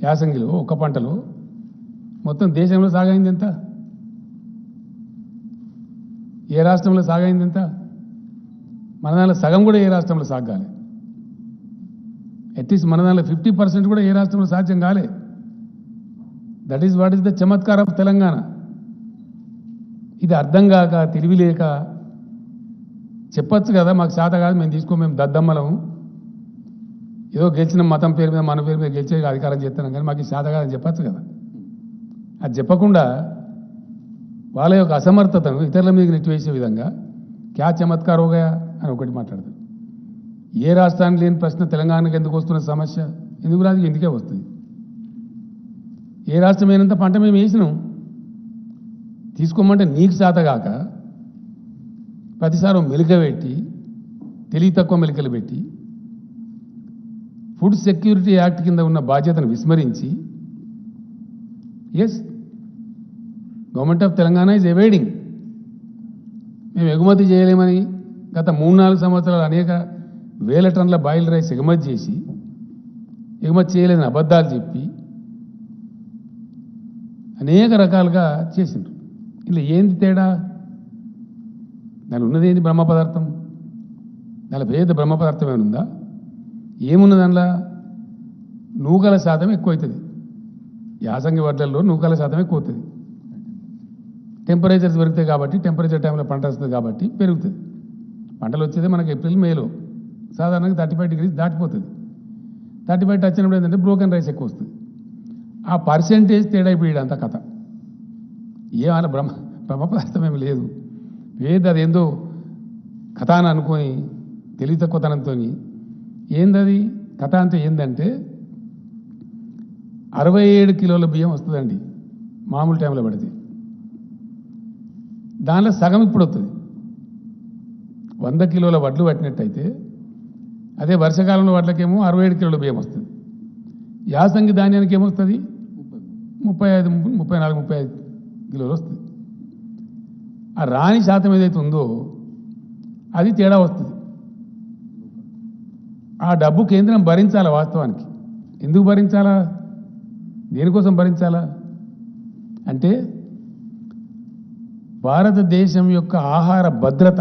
యాసంగిలో ఒక్క పంటలో మొత్తం దేశంలో సాగైంది ఎంత? ఏ రాష్ట్రంలో సాగైంది ఎంత? మన దానిలో సగం కూడా ఏ రాష్ట్రంలో సాగాలి. అట్లీస్ట్ మన దానిలో 50% కూడా ఏ రాష్ట్రంలో సాధ్యం కాలే. That is what is the Chamatkar of Telangana. ఇది అర్థం కాక తెలివి లేక చెప్పచ్చు కదా, మాకు శాత కాదు, మేము దద్దమ్మలము, ఏదో గెలిచిన మతం పేరు మీద మన పేరు మీద గెలిచే అధికారం చేస్తున్నాం కానీ మాకు శాత కాదని చెప్పచ్చు కదా. అది చెప్పకుండా వాళ్ళ యొక్క అసమర్థతను ఇతరుల మీద నెట్టివేసే విధంగా క్యా చమత్కార్ హోగయా అని ఒకటి మాట్లాడతారు. ఏ రాష్ట్రానికి లేని ప్రశ్న తెలంగాణకు ఎందుకు వస్తున్న సమస్య? ఎందుకు రాదు? ఎందుకే వస్తుంది. ఏ రాష్ట్రం అయినంత పంట మేము వేసినాం, తీసుకోమంటే నీకు శాతగాక ప్రతిసారి మెలిక పెట్టి తెలివి తక్కువ మెలికలు పెట్టి ఫుడ్ సెక్యూరిటీ యాక్ట్ కింద ఉన్న బాధ్యతను విస్మరించి as government of Telangana is avoiding. మేము ఎగుమతి చేయలేమని గత 3-4 సంవత్సరాలు అనేక వేల టన్నుల బాయిల్ రైస్ ఎగుమతి చేసి ఎగుమతి చేయలేని అబద్ధాలు చెప్పి అనేక రకాలుగా చేసిండ్రు. ఇలా ఏంది తేడా? దాని ఉన్నది ఏంది? బ్రహ్మ పదార్థం. దాని పేద బ్రహ్మ పదార్థం ఏమనుందా? ఏమున్నది అందులో? నూకల శాతం ఎక్కువ అవుతుంది. యాసంగి వడ్లల్లో నూకల శాతం ఎక్కువ అవుతుంది. టెంపరేచర్స్ పెరుగుతాయి కాబట్టి, టెంపరేచర్ టైంలో పంట వస్తుంది కాబట్టి పెరుగుతుంది. పంటలు వచ్చేది మనకి ఏప్రిల్ మేలో సాధారణంగా 35 degrees దాటిపోతుంది. 35 టచ్ అయినప్పుడు ఏంటంటే బ్రోకెన్ రైస్ ఎక్కువ వస్తుంది. ఆ పర్సెంటేజ్ తేడా ఇప్పుడు అంత కథ. ఏమైనా బ్రహ్మ పదార్థం ఏమి లేదు. ఏది అదేందో కథ అని అనుకొని తెలివి తక్కువతనంతో ఏందది కథ అంటే ఏంటంటే 67 కిలోల బియ్యం వస్తుందండి మామూలు టైంలో పడితే. దానిలో సగం ఇప్పుడు వస్తుంది. 100 కిలోల వడ్లు పట్టినట్టయితే అదే వర్షాకాలంలో వడ్లకేమో 67 కిలోల బియ్యం వస్తుంది. యాసంగి ధాన్యానికి ఏమొస్తుంది? 34-35 కిలోలు వస్తుంది. ఆ రాణి శాతం ఏదైతే ఉందో అది తేడా వస్తుంది. ఆ డబ్బు కేంద్రం భరించాలా? వాస్తవానికి ఎందుకు భరించాలా? దేనికోసం భరించాలా? అంటే భారతదేశం యొక్క ఆహార భద్రత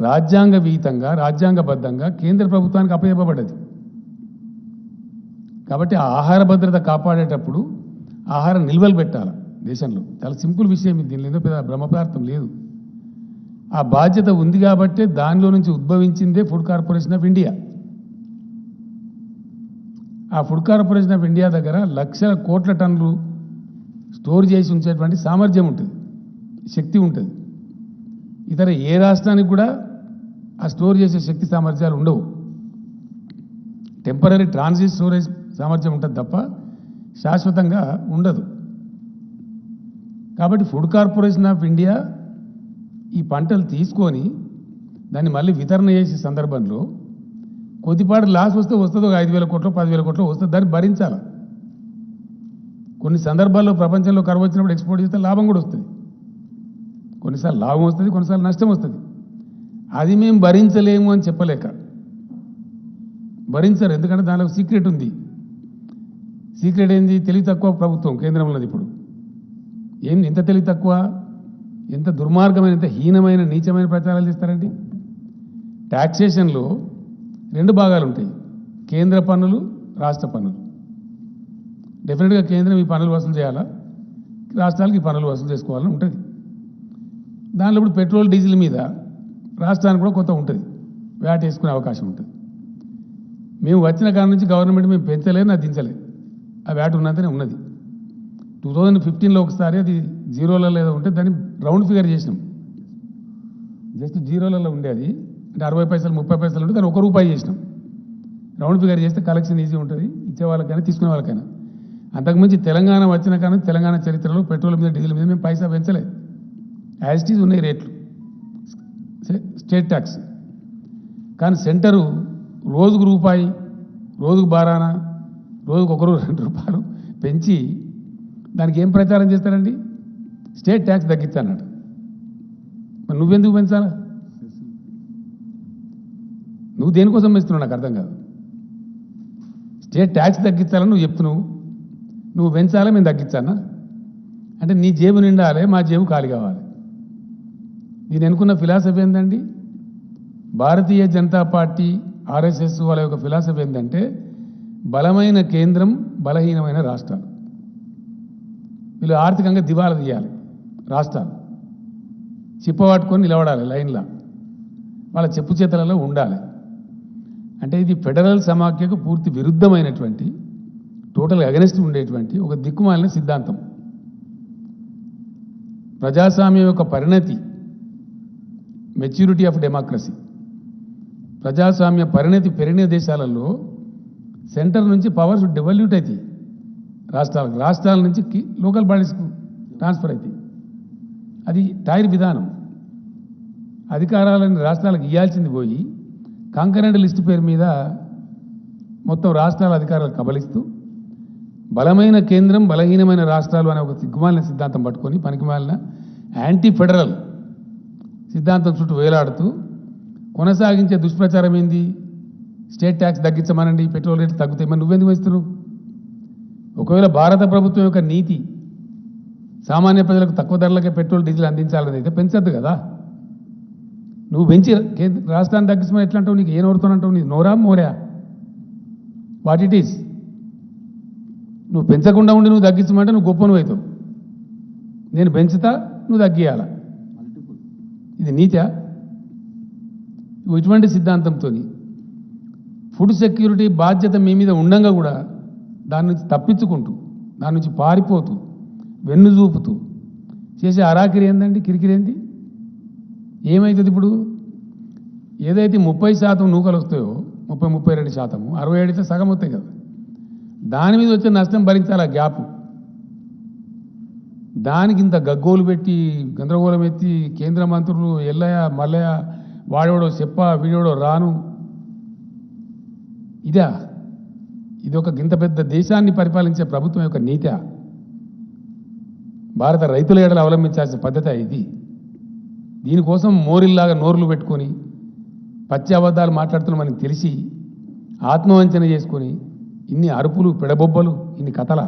రాజ్యాంగవిహితంగా రాజ్యాంగబద్ధంగా కేంద్ర ప్రభుత్వానికి అప్పచెప్పబడ్డది. కాబట్టి ఆ ఆహార భద్రత కాపాడేటప్పుడు ఆహార నిల్వలు పెట్టాలి దేశంలో. చాలా సింపుల్ విషయం ఇది, దీనిలో ఏదో పెద్ద బ్రహ్మపదార్థం లేదు. ఆ బాధ్యత ఉంది కాబట్టే దానిలో నుంచి ఉద్భవించిందే ఫుడ్ కార్పొరేషన్ ఆఫ్ ఇండియా. ఆ ఫుడ్ కార్పొరేషన్ ఆఫ్ ఇండియా దగ్గర లక్షల కోట్ల టన్నులు స్టోర్ చేసి ఉంచేటువంటి సామర్థ్యం ఉంటుంది, శక్తి ఉంటుంది. ఇతర ఏ రాష్ట్రానికి కూడా ఆ స్టోర్ చేసే శక్తి సామర్థ్యాలు ఉండవు. టెంపరీ ట్రాన్సిట్ స్టోరేజ్ సామర్థ్యం ఉంటుంది తప్ప శాశ్వతంగా ఉండదు. కాబట్టి ఫుడ్ కార్పొరేషన్ ఆఫ్ ఇండియా ఈ పంటలు తీసుకొని దాన్ని మళ్ళీ వితరణ చేసే సందర్భంలో కొద్దిపాటి లాస్ వస్తే వస్తుంది, ఒక 5,000 కోట్లు 10,000 కోట్లు వస్తుంది, దాన్ని భరించాలి. కొన్ని సందర్భాల్లో ప్రపంచంలో కరువు వచ్చినప్పుడు ఎక్స్పోర్ట్ చేస్తే లాభం కూడా వస్తుంది. కొన్నిసార్లు లాభం వస్తుంది, కొన్నిసార్లు నష్టం వస్తుంది. అది మేము భరించలేము అని చెప్పలేక భరించరు, ఎందుకంటే దానిలో సీక్రెట్ ఉంది. సీక్రెట్ ఏంది? తెలివి తక్కువ ప్రభుత్వం కేంద్రంలో ఇప్పుడు. ఏంది ఎంత తెలివి తక్కువ, ఎంత దుర్మార్గమైన, ఎంత హీనమైన నీచమైన ప్రచారాలు చేస్తారండి. ట్యాక్సేషన్లో 2 భాగాలు ఉంటాయి, కేంద్ర పన్నులు, రాష్ట్ర పన్నులు. డెఫినెట్గా కేంద్రం ఈ పన్నులు వసూలు చేయాలా, రాష్ట్రాలకు ఈ పన్నులు వసూలు చేసుకోవాలని ఉంటుంది. దానిలో ఇప్పుడు పెట్రోల్ డీజిల్ మీద రాష్ట్రానికి కూడా కొంత ఉంటుంది, వ్యాట్ వేసుకునే అవకాశం ఉంటుంది. మేము వచ్చిన కాడ నుంచి గవర్నమెంట్ మేము పెంచలేదు, నాకు దించలేదు. ఆ వ్యాట్ ఉన్నంతనే ఉన్నది. 2015లో ఒకసారి అది జీరోలలో ఏదో ఉంటే దాన్ని రౌండ్ ఫిగర్ చేసినాం. జస్ట్ జీరోలలో ఉండేది, అంటే 60 పైసలు 30 పైసలు ఉంటే దాన్ని ₹1 చేసినాం. రౌండ్ ఫిగర్ చేస్తే కలెక్షన్ ఈజీ ఉంటుంది, ఇచ్చే వాళ్ళకైనా తీసుకునే వాళ్ళకైనా. అంతకుమించి తెలంగాణ వచ్చిన కానీ తెలంగాణ చరిత్రలో పెట్రోల్ మీద డీజిల్ మీద మేము పైసా పెంచలేదు. యాజ్ ఇట్ ఈజ్ ఉన్నాయి రేట్లు, స్టేట్ ట్యాక్స్. కానీ సెంటరు రోజుకు ₹1, రోజుకు బారానా, రోజుకు ₹1, ₹2 పెంచి దానికి ఏం ప్రచారం చేస్తారండి? స్టేట్ ట్యాక్స్ తగ్గించాలన్నాడు. మరి నువ్వెందుకు పెంచాలా? నువ్వు దేనికోసం పెంచుతున్నావు నాకు అర్థం కాదు. స్టేట్ ట్యాక్స్ తగ్గించాలని నువ్వు చెప్తున్నావు, నువ్వు పెంచాలా మేము తగ్గించానా? అంటే నీ జేబు నిండాలి, మా జేబు ఖాళీ కావాలి. దీని అనుకున్న ఫిలాసఫీ ఏంటండి? భారతీయ జనతా పార్టీ ఆర్ఎస్ఎస్ వాళ్ళ యొక్క ఫిలాసఫీ ఏంటంటే బలమైన కేంద్రం, బలహీనమైన రాష్ట్రాలు. వీళ్ళు ఆర్థికంగా దివాలా తీయాలి, రాష్ట్రాలు చిప్పబట్టుకొని నిలబడాలి లైన్లో, వాళ్ళ చెప్పు చేతలలో ఉండాలి. అంటే ఇది ఫెడరల్ సమాఖ్యకు పూర్తి విరుద్ధమైనటువంటి, టోటల్ అగెనిస్ట్ ఉండేటువంటి ఒక దిక్కుమాలిన సిద్ధాంతం. ప్రజాస్వామ్యం యొక్క పరిణతి, మెచ్యూరిటీ ఆఫ్ డెమోక్రసీ, ప్రజాస్వామ్య పరిణతి పెరిగిన దేశాలలో సెంటర్ నుంచి పవర్స్ డెవల్యూట్ అవుతాయి రాష్ట్రాలకు, రాష్ట్రాల నుంచి లోకల్ బాడీస్కు ట్రాన్స్ఫర్ అవుతాయి. అది టైర్ విధానం. అధికారాలను రాష్ట్రాలకు ఇవ్వాల్సింది పోయి కాంకరెంట్ లిస్టు పేరు మీద మొత్తం రాష్ట్రాల అధికారాలు కబలిస్తూ బలమైన కేంద్రం, బలహీనమైన రాష్ట్రాలు అనే ఒక సిగ్గుమాలిన సిద్ధాంతం పట్టుకొని పనికిమాలిన యాంటీ ఫెడరల్ సిద్ధాంతం చుట్టూ వేలాడుతూ కొనసాగించే దుష్ప్రచారం ఏంది? స్టేట్ ట్యాక్స్ తగ్గించమనండి, పెట్రోల్ రేట్లు తగ్గుతాయి. మరి నువ్వెందుకు వేస్తున్నావు? ఒకవేళ భారత ప్రభుత్వం యొక్క నీతి సామాన్య ప్రజలకు తక్కువ ధరలకే పెట్రోల్ డీజిల్ అందించాలని అయితే పెంచద్దు కదా. నువ్వు పెంచి రాష్ట్రాన్ని తగ్గించమని ఎట్లా అంటావు? నీకు ఏ నోరుతానంటావు? నీ నోరా మోరా? What it is. నువ్వు పెంచకుండా ఉండి నువ్వు తగ్గించమంటే నువ్వు గొప్పను అవుతావు. నేను పెంచుతా, నువ్వు తగ్గియాల. ఇది నీతా? ఇటువంటి సిద్ధాంతంతో ఫుడ్ సెక్యూరిటీ బాధ్యత మీ మీద ఉండంగా కూడా దాని నుంచి తప్పించుకుంటూ, దాని నుంచి పారిపోతూ, వెన్ను చూపుతూ చేసే అరాకిరి ఏందండి, కిరికిరేంది? ఏమవుతుంది ఇప్పుడు? ఏదైతే 30% నూకలు వస్తాయో, 32%, 67 అయితే సగం వస్తాయి కదా, దాని మీద వచ్చే నష్టం భరించాలి. ఆ గ్యాప్, దానికి ఇంత గగ్గోలు పెట్టి గందరగోళం ఎత్తి కేంద్ర మంత్రులు ఎల్లయ్య మల్లయ్య వాడేవాడో చెప్ప వీడోడో రాను, ఇదా? ఇది ఒక ఇంత పెద్ద దేశాన్ని పరిపాలించే ప్రభుత్వం యొక్క నీతి? భారత రైతుల ఏడలు అవలంబించాల్సిన పద్ధతి ఇది. దీనికోసం మోరిల్లాగా నోర్లు పెట్టుకొని పచ్చి అబద్ధాలు మాట్లాడుతున్న మనకి తెలిసి ఆత్మవంచన చేసుకొని ఇన్ని అరుపులు పెడబొబ్బలు ఇన్ని కథల?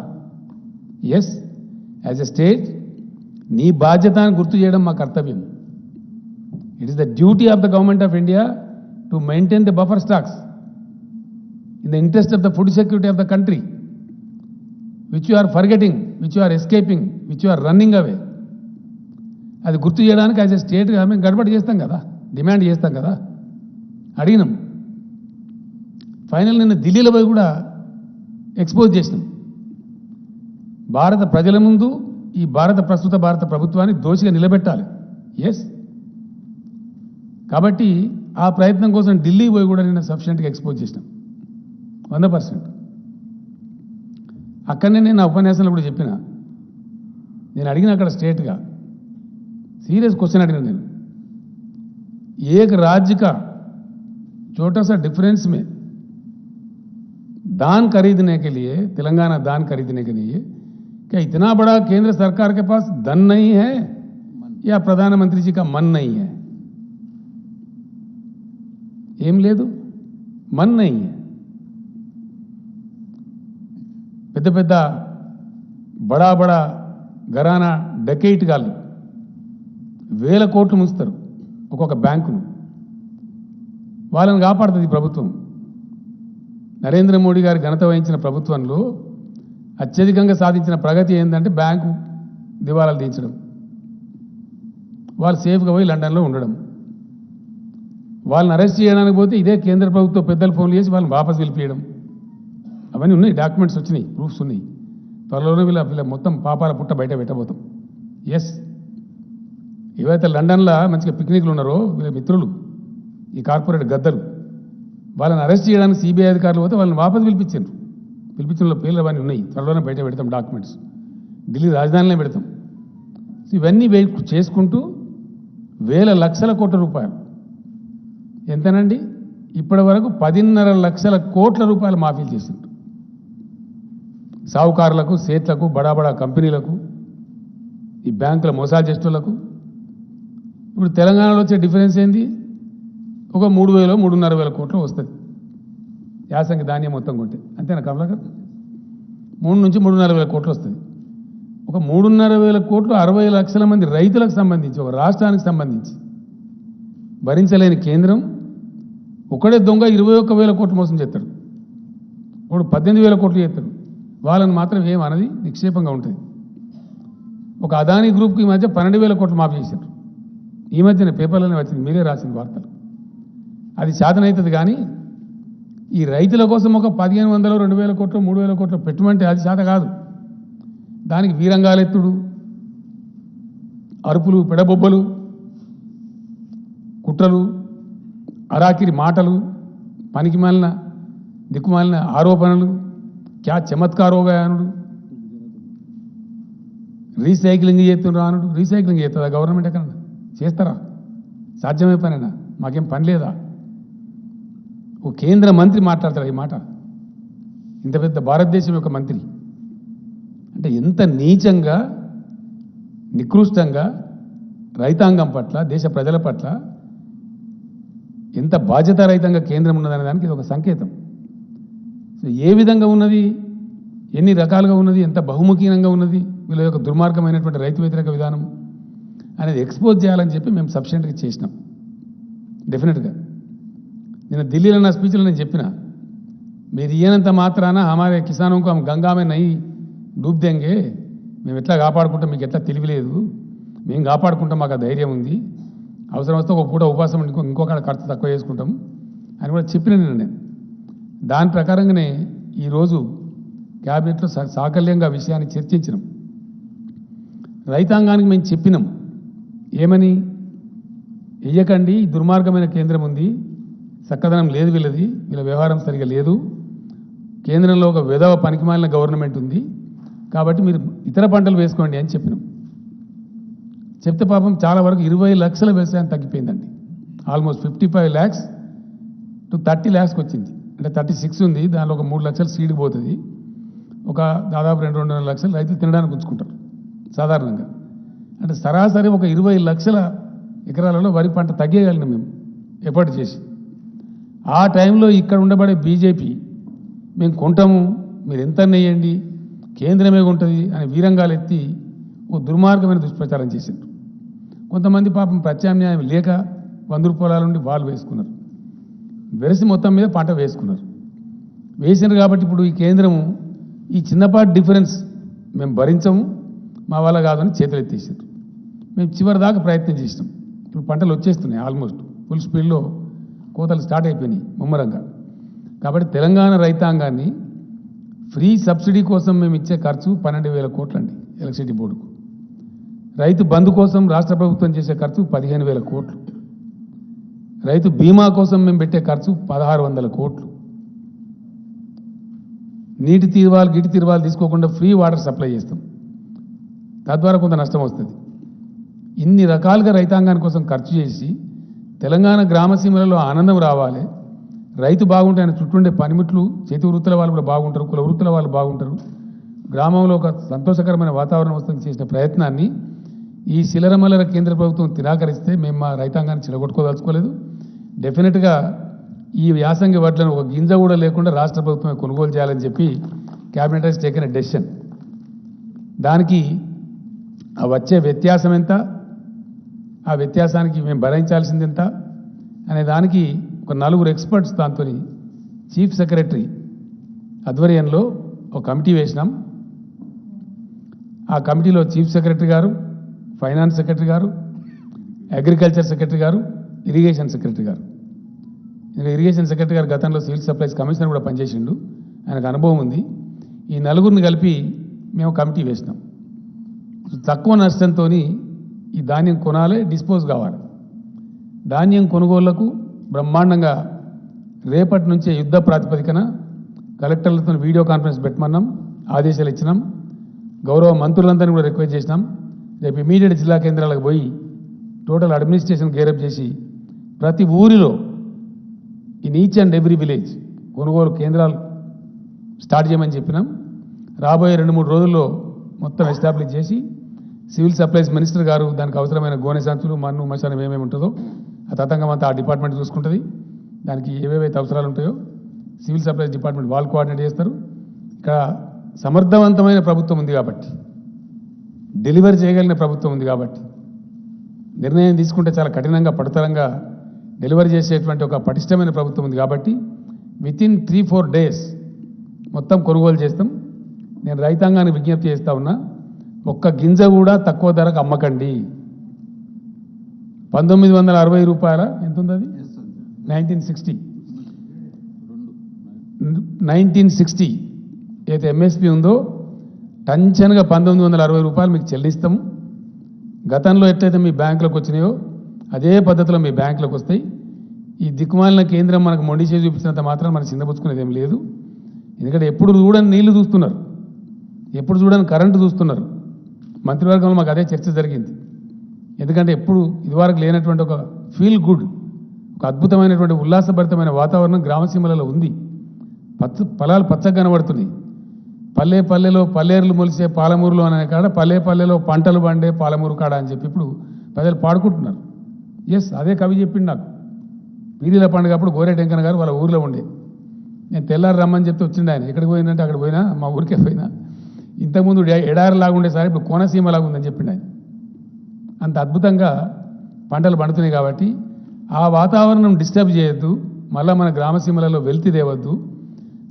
ఎస్, యాజ్ ఎ స్టేట్ నీ బాధ్యత అని గుర్తు చేయడం మా కర్తవ్యం. It is the duty of the government of India to maintain the buffer stocks in the interest of the food security of the country, which you are forgetting, which you are escaping, which you are running away. అది గుర్తు చేయడానికి as a స్టేట్గా మేము గడబడి చేస్తాం కదా, demand చేస్తాం కదా, అడిగినాం. Final నిన్న ఢిల్లీలో పోయి కూడా ఎక్స్పోజ్ చేసినాం. భారత ప్రజల ముందు ఈ ప్రస్తుత భారత ప్రభుత్వాన్ని దోషిగా నిలబెట్టాలి. ఎస్, కాబట్టి ఆ ప్రయత్నం కోసం ఢిల్లీ పోయి కూడా నిన్న సఫిషియెంట్గా ఎక్స్పోజ్ చేసినాం 100%. అక్కడనే నేను నా ఉపన్యాసంలో కూడా చెప్పిన, నేను అడిగిన అక్కడ స్ట్రేట్గా सीरियस क्वेश्चन अड़िना నేను, एक राज्य का छोटा सा डिफरेंस में दान खरीदने के लिए, तेलंगाना दान खरीदने के लिए क्या इतना बड़ा केंद्र सरकार के पास धन नहीं है या प्रधानमंत्री जी का मन नहीं है? ఏం లేదు, मन नहीं है. పెద్ద పెద్ద బడా బడా ఘరానా డకెయిట్ గాళ్ళు వేల కోట్లు ముంచుతారు ఒక్కొక్క బ్యాంకును. వాళ్ళని కాపాడుతుంది ప్రభుత్వం. నరేంద్ర మోడీ గారి ఘనత వహించిన ప్రభుత్వంలో అత్యధికంగా సాధించిన ప్రగతి ఏంటంటే బ్యాంకు దివాలాలు తీయించడం, వాళ్ళు సేఫ్గా పోయి లండన్లో ఉండడం. వాళ్ళని అరెస్ట్ చేయడానికి పోతే ఇదే కేంద్ర ప్రభుత్వం పెద్దలు ఫోన్లు చేసి వాళ్ళని వాపసు పిలిపియడం. అవన్నీ ఉన్నాయి, డాక్యుమెంట్స్ వచ్చినాయి, ప్రూఫ్స్ ఉన్నాయి. త్వరలోనే వీళ్ళ మొత్తం పాపాల పుట్ట బయట పెట్టబోతాం. ఎస్, ఏవైతే లండన్లో మంచిగా పిక్నిక్లు ఉన్నారో వీళ్ళ మిత్రులు, ఈ కార్పొరేట్ గద్దలు, వాళ్ళని అరెస్ట్ చేయడానికి సిబిఐ అధికారులు పోతే వాళ్ళని వాపసు పిలిపించారు. పిలిపించిన పేర్లు అవన్నీ ఉన్నాయి, త్వరలోనే బయట పెడతాం డాక్యుమెంట్స్, ఢిల్లీ రాజధానిలో పెడతాం. ఇవన్నీ చేసుకుంటూ వేల లక్షల కోట్ల రూపాయలు, ఎంతనండి ఇప్పటి వరకు 10.5 లక్షల కోట్ల రూపాయలు మాఫీలు చేసిండ్రు సావుకారులకు, సేట్లకు, బడా కంపెనీలకు, ఈ బ్యాంకుల మోసాలు చేసేటోళ్లకు. ఇప్పుడు తెలంగాణలో వచ్చే డిఫరెన్స్ ఏంది? ఒక 3,000-3,500 కోట్లు వస్తుంది యాసంగి ధాన్యం మొత్తం కొంటే, అంతేనా కమలాకర్? 3 నుంచి 3,500 కోట్లు వస్తుంది. ఒక 3,500 కోట్లు 60 లక్షల మంది రైతులకు సంబంధించి, ఒక రాష్ట్రానికి సంబంధించి భరించలేని కేంద్రం ఒకడే దొంగ 21,000 కోట్లు మోసం చేస్తాడు, ఒకడు 18,000 కోట్లు చేస్తాడు. వాళ్ళని మాత్రం ఏమన్నది నిక్షేపంగా ఉంటుంది. ఒక అదానీ గ్రూప్కి ఈ మధ్య 12,000 కోట్లు మాఫీ చేశారు. ఈ మధ్యన పేపర్లోనే వచ్చింది, మీరే రాసిన వార్తలు. అది శాతనవుతుంది కానీ ఈ రైతుల కోసం ఒక 1,500, 2,000 కోట్లు, 3,000 కోట్లు పెట్టుమంటే అది శాత కాదు. దానికి వీరంగాలెత్తుడు, అరుపులు, పెడబొబ్బలు, కుట్రలు, అరాకిరి మాటలు, పనికి మాలిన దిక్కుమాలిన ఆరోపణలు, క్యా చమత్కారోగానుడు, రీసైక్లింగ్ చేస్తున్నారు అనుడు. రీసైక్లింగ్ చేస్తుందా గవర్నమెంట్? ఎక్కడ చేస్తారా? సాధ్యమే పనేనా? మాకేం పని లేదా? ఓ కేంద్ర మంత్రి మాట్లాడతాడు ఈ మాట, ఇంత పెద్ద భారతదేశం యొక్క మంత్రి అంటే ఎంత నీచంగా, నికృష్టంగా రైతాంగం పట్ల, దేశ ప్రజల పట్ల ఎంత బాధ్యతారహితంగా కేంద్రం ఉన్నదనే దానికి ఇది ఒక సంకేతం. సో ఏ విధంగా ఉన్నది, ఎన్ని రకాలుగా ఉన్నది, ఎంత బహుముఖీనంగా ఉన్నది, వీళ్ళ యొక్క దుర్మార్గమైనటువంటి రైతు వ్యతిరేక విధానం అనేది ఎక్స్పోజ్ చేయాలని చెప్పి మేము సఫిషియెంట్గా చేసినాం. డెఫినెట్గా నేను ఢిల్లీలో నా స్పీచ్లో నేను చెప్పిన, మీరు ఇయ్యనంత మాత్రాన హమారే కిసానంకు హమ్ గంగామే నై డూబ్ దేంగే, మేము ఎట్లా కాపాడుకుంటాం, మీకు ఎట్లా తెలియలేదు, మేము కాపాడుకుంటాం, మాకు ఆ ధైర్యం ఉంది, అవసరం వస్తే ఒక పూట ఉపాసం ఇంకొక ఖర్చు తక్కువ చేసుకుంటాం అని కూడా చెప్పిన నేను. దాని ప్రకారంగానే ఈరోజు క్యాబినెట్లో సాకల్యంగా విషయాన్ని చర్చించినాం. రైతాంగానికి మేము చెప్పినాం ఏమని, వెయ్యకండి, దుర్మార్గమైన కేంద్రం ఉంది, చక్కదనం లేదు వీళ్ళది, వీళ్ళ వ్యవహారం సరిగా లేదు, కేంద్రంలో ఒక విధవ పనికిమాలిన గవర్నమెంట్ ఉంది, కాబట్టి మీరు ఇతర పంటలు వేసుకోండి అని చెప్పినాం. చెప్తే పాపం చాలా వరకు 20 లక్షల వ్యవసాయం తగ్గిపోయిందండి. ఆల్మోస్ట్ 55 lakhs to 30 lakhs వచ్చింది. అంటే 36 ఉంది, దానిలో ఒక 3 లక్షలు సీడ్కి పోతుంది, ఒక దాదాపు 2-2.5 లక్షలు రైతులు తినడానికి ఉంచుకుంటారు సాధారణంగా. అంటే సరాసరి ఒక 20 లక్షల ఎకరాలలో వరి పంట తగ్గేయగలిగినాం మేము ఎఫర్ట్ చేసి. ఆ టైంలో ఇక్కడ ఉండబడే బీజేపీ మేము కొంటాము, మీరు ఎంత నెయ్యండి, కేంద్రమే ఉంటుంది అని వీరంగాలు ఎత్తి ఓ దుర్మార్గమైన దుష్ప్రచారం చేశారు. కొంతమంది పాపం ప్రత్యామ్నాయం లేక 100 రూపాయల నుండి వాళ్ళు వేసుకున్నారు. వెరసి మొత్తం మీద పంట వేసుకున్నారు. వేసినారు కాబట్టి ఇప్పుడు ఈ కేంద్రము ఈ చిన్నపాటి డిఫరెన్స్ మేము భరించము, మా వల్ల కాదని చేతులు ఎత్తేసారు. మేము చివరి దాకా ప్రయత్నం చేసినాం. ఇప్పుడు పంటలు వచ్చేస్తున్నాయి, ఆల్మోస్ట్ ఫుల్ స్పీడ్లో కోతలు స్టార్ట్ అయిపోయినాయి ముమ్మరంగా. కాబట్టి తెలంగాణ రైతాంగాన్ని ఫ్రీ సబ్సిడీ కోసం మేము ఇచ్చే ఖర్చు 12,000 కోట్లు అండి ఎలక్ట్రిసిటీ బోర్డుకు. రైతు బంధు కోసం రాష్ట్ర ప్రభుత్వం చేసే ఖర్చు 15,000 కోట్లు. రైతు బీమా కోసం మేము పెట్టే ఖర్చు 1,600 కోట్లు. నీటి తీర్వాలు గిటి తీర్వాలు తీసుకోకుండా ఫ్రీ వాటర్ సప్లై చేస్తాం, తద్వారా కొంత నష్టం వస్తుంది. ఇన్ని రకాలుగా రైతాంగాని కోసం ఖర్చు చేసి తెలంగాణ గ్రామసీమలలో ఆనందం రావాలి, రైతు బాగుంటే ఆయన చుట్టూండే పనిముట్లు చేతి వృత్తుల వాళ్ళు కూడా బాగుంటారు, కుల వృత్తుల వాళ్ళు బాగుంటారు, గ్రామంలో ఒక సంతోషకరమైన వాతావరణం వస్తుంది చేసిన ప్రయత్నాన్ని ఈ శిలరమల్లర కేంద్ర ప్రభుత్వం తిరాకరిస్తే మేము మా రైతాంగాన్ని చిలగొట్టుకోదలుచుకోలేదు. డెఫినెట్గా ఈ యాసంగి వడ్లను ఒక గింజ కూడా లేకుండా రాష్ట్ర ప్రభుత్వమే కొనుగోలు చేయాలని చెప్పి cabinet has taken a decision. దానికి ఆ వచ్చే వ్యత్యాసం ఎంత, ఆ వ్యత్యాసానికి మేము భరించాల్సింది ఎంత అనే దానికి ఒక 4 ఎక్స్పర్ట్స్ దాంతో చీఫ్ సెక్రటరీ ఆధ్వర్యంలో ఒక కమిటీ వేసినాం. ఆ కమిటీలో చీఫ్ సెక్రటరీ గారు, ఫైనాన్స్ సెక్రటరీ గారు, అగ్రికల్చర్ సెక్రటరీ గారు, ఇరిగేషన్ సెక్రటరీ గారు. ఇరిగేషన్ సెక్రటరీ గారు గతంలో సివిల్ సప్లైస్ కమిషనర్ కూడా పనిచేసిండు, ఆయనకు అనుభవం ఉంది. ఈ 4 కలిపి మేము కమిటీ వేసినాం. తక్కువ నష్టంతో ఈ ధాన్యం కొనాలి, డిస్పోజ్ కావాలి. ధాన్యం కొనుగోళ్లకు బ్రహ్మాండంగా రేపటి నుంచే యుద్ధ ప్రాతిపదికన కలెక్టర్లతో వీడియో కాన్ఫరెన్స్ పెట్టమన్నాం, ఆదేశాలు ఇచ్చినాం. గౌరవ మంత్రులందరినీ కూడా రిక్వెస్ట్ చేసినాం. రేపు ఇమీడియట్ జిల్లా కేంద్రాలకు పోయి టోటల్ అడ్మినిస్ట్రేషన్ గేరప్ చేసి ప్రతి ఊరిలో in each and every village కొనుగోలు కేంద్రాలు స్టార్ట్ చేయమని చెప్పినాం. రాబోయే 2-3 రోజుల్లో మొత్తం ఎస్టాబ్లిష్ చేసి సివిల్ సప్లైస్ మినిస్టర్ గారు దానికి అవసరమైన గోనె సంచులు, మన్ను, మశానం ఏమేమి ఉంటుందో ఆ తతంగం అంతా ఆ డిపార్ట్మెంట్ చూసుకుంటుంది. దానికి ఏవేవైతే అవసరాలు ఉంటాయో సివిల్ సప్లైస్ డిపార్ట్మెంట్ వాళ్ళు కోఆర్డినేట్ చేస్తారు. ఇక్కడ సమర్థవంతమైన ప్రభుత్వం ఉంది కాబట్టి, డెలివరీ చేయగలిగిన ప్రభుత్వం ఉంది కాబట్టి, నిర్ణయం తీసుకుంటే చాలా కఠినంగా పడతరంగా డెలివరీ చేసేటువంటి ఒక పటిష్టమైన ప్రభుత్వం ఉంది కాబట్టి వితిన్ 3-4 డేస్ మొత్తం కొనుగోలు చేస్తాం. నేను రైతాంగాన్ని విజ్ఞప్తి చేస్తా ఉన్నా, ఒక్క గింజ కూడా తక్కువ ధరకు అమ్మకండి. 1960 రూపాయల ఎంత ఉంది అది, 1960 ఏదైతే ఎంఎస్పి ఉందో టంచన్గా 1960 రూపాయలు మీకు చెల్లిస్తాము. గతంలో ఎట్లయితే మీ బ్యాంకులకు వచ్చినాయో అదే పద్ధతిలో మీ బ్యాంకులకు వస్తాయి. ఈ దిక్కుమాలిన కేంద్రం మనకు మొండి చేసి చూపించినంత మాత్రం మనకు చిన్నపుచ్చుకునేది ఏం లేదు. ఎందుకంటే ఎప్పుడు చూడని నీళ్లు చూస్తున్నారు, ఎప్పుడు చూడని కరెంటు చూస్తున్నారు. మంత్రివర్గంలో మాకు అదే చర్చ జరిగింది. ఎందుకంటే ఎప్పుడు ఇదివరకు లేనటువంటి ఒక ఫీల్ గుడ్, ఒక అద్భుతమైనటువంటి ఉల్లాసభరితమైన వాతావరణం గ్రామసీమలలో ఉంది. పొలాలు పచ్చగా కనబడుతున్నాయి. పల్లె పల్లెలో పల్లేరులు మొలిసే పాలమూరులో అనే కాడ పల్లె పల్లెలో పంటలు పండే పాలమూరు కాడ అని చెప్పి ఇప్పుడు ప్రజలు పాడుకుంటున్నారు. ఎస్, అదే కవి చెప్పిండు నాకు. పీరీల పండుగ అప్పుడు గోరెటెంకన్న గారు వాళ్ళ ఊర్లో ఉండేది. నేను తెల్లారు రమ్మని చెప్తే వచ్చిండు ఆయన. ఎక్కడికి పోయిందంటే అక్కడ పోయినా, మా ఊరికే పోయినా. ఇంతకుముందు ఎడారిలాగా ఉండేసరి ఇప్పుడు కోనసీమలాగా ఉందని చెప్పిండు ఆయన. అంత అద్భుతంగా పంటలు పండుతున్నాయి కాబట్టి ఆ వాతావరణం డిస్టర్బ్ చేయొద్దు, మళ్ళీ మన గ్రామసీమలలో వెల్తి తేవద్దు.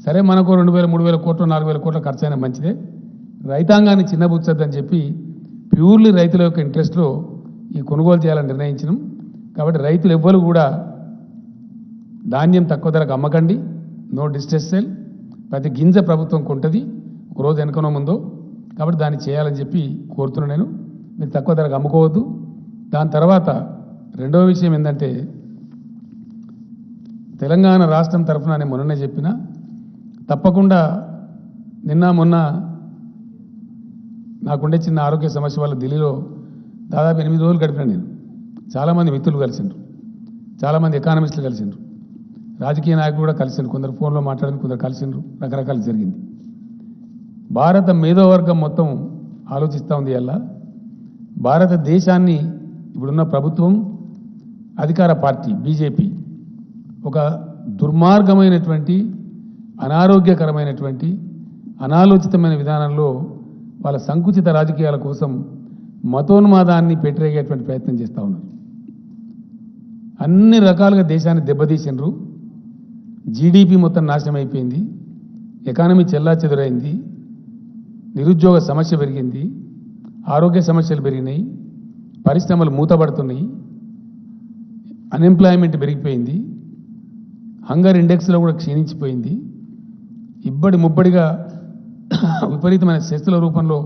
సరే, మనకు 2,000-3,000 కోట్లు 4,000 కోట్ల ఖర్చు అయినా మంచిదే, రైతాంగాన్ని చిన్నబుచ్చొద్దని చెప్పి ప్యూర్లీ రైతుల యొక్క ఇంట్రెస్ట్లో ఈ కొనుగోలు చేయాలని నిర్ణయించినాం. కాబట్టి రైతులు ఎవ్వరు కూడా ధాన్యం తక్కువ ధరకు అమ్మకండి, నో డిస్ట్రెస్ సేల్. ప్రతి గింజ ప్రభుత్వం కొంటుంది, ఒకరోజు వెనకనో ముందో. కాబట్టి దాన్ని చేయాలని చెప్పి కోరుతున్నాను నేను. మీరు తక్కువ ధరకు అమ్ముకోవద్దు. దాని తర్వాత రెండవ విషయం ఏంటంటే, తెలంగాణ రాష్ట్రం తరఫున నేను మొన్ననే చెప్పిన, తప్పకుండా నిన్న మొన్న నాకుండే చిన్న ఆరోగ్య సమస్య వల్ల ఢిల్లీలో దాదాపు 8 రోజులు గడిపినా నేను. చాలామంది మిత్రులు కలిసిండ్రు, చాలామంది ఎకానమిస్టులు కలిసిండ్రు, రాజకీయ నాయకులు కూడా కలిసిండ్రు, కొందరు ఫోన్లో మాట్లాడింది, కొందరు కలిసిండ్రు, రకరకాలు జరిగింది. భారత మేధోవర్గం మొత్తం ఆలోచిస్తూ ఉంది. అలా భారతదేశాన్ని ఇప్పుడున్న ప్రభుత్వం, అధికార పార్టీ బీజేపీ ఒక దుర్మార్గమైనటువంటి అనారోగ్యకరమైనటువంటి అనాలోచితమైన విధానంలో వాళ్ళ సంకుచిత రాజకీయాల కోసం మతోన్మాదాన్ని పెట్టిరేగేటువంటి ప్రయత్నం చేస్తూ ఉన్నారు. అన్ని రకాలుగా దేశాన్ని దెబ్బతీసినరు. జీడిపి మొత్తం నాశనం అయిపోయింది, ఎకానమీ చెల్లాచెదురైంది, నిరుద్యోగ సమస్య పెరిగింది, ఆరోగ్య సమస్యలు పెరిగినాయి, పరిశ్రమలు మూతపడుతున్నాయి, అన్ఎంప్లాయ్మెంట్ పెరిగిపోయింది, హంగర్ ఇండెక్స్లో కూడా క్షీణించిపోయింది, ఇబ్బడి ముబ్బడిగా విపరీతమైన సెస్సుల రూపంలో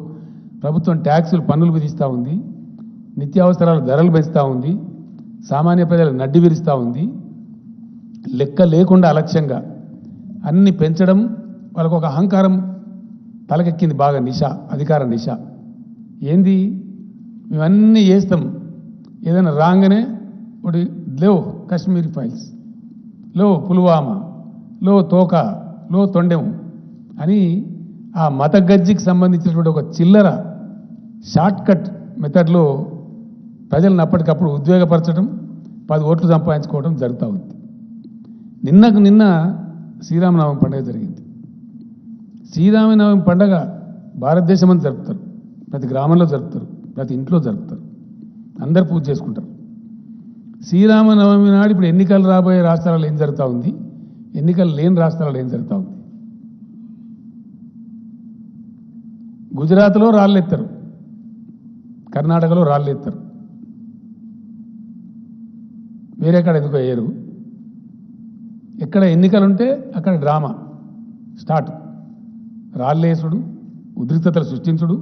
ప్రభుత్వం ట్యాక్సులు పన్నులు విధిస్తూ ఉంది, నిత్యావసరాల ధరలు పెంచుతూ ఉంది, సామాన్య ప్రజలు నడ్డి విరుస్తూ ఉంది. లెక్క లేకుండా అలక్ష్యంగా అన్ని పెంచడం, వాళ్ళకు ఒక అహంకారం తలకెక్కింది బాగా, నిష, అధికార నిష. ఏంది మేమన్నీ చేస్తాం, ఏదైనా రాగానే ఒకటి లో కాశ్మీరీ ఫైల్స్, లో పుల్వామా, లో తోక, లో తొండెం అని ఆ మత గజ్జికి సంబంధించినటువంటి ఒక చిల్లర షార్ట్ కట్ మెథడ్లో ప్రజలను అప్పటికప్పుడు ఉద్వేగపరచడం, 10 ఓట్లు సంపాదించుకోవడం జరుగుతూ ఉంది. నిన్నకు నిన్న శ్రీరామనవమి పండుగ జరిగింది. శ్రీరామనవమి పండుగ భారతదేశం అంతా జరుపుతారు, ప్రతి గ్రామంలో జరుపుతారు, ప్రతి ఇంట్లో జరుపుతారు, అందరు పూజ చేసుకుంటారు. శ్రీరామనవమి నాడు ఇప్పుడు ఎన్నికలు రాబోయే రాష్ట్రాలలో ఏం జరుగుతూ ఉంది, ఎన్నికలు లేని రాష్ట్రాలలో ఏం జరుగుతూ ఉంది. గుజరాత్లో రాళ్ళెత్తారు, కర్ణాటకలో రాళ్ళెత్తారు, వేరే కాడ ఎందుకు వేయరు. ఎక్కడ ఎన్నికలుంటే అక్కడ డ్రామా స్టార్ట్, రాళ్ళేసుడు, ఉద్రిక్తతలు సృష్టించుడు,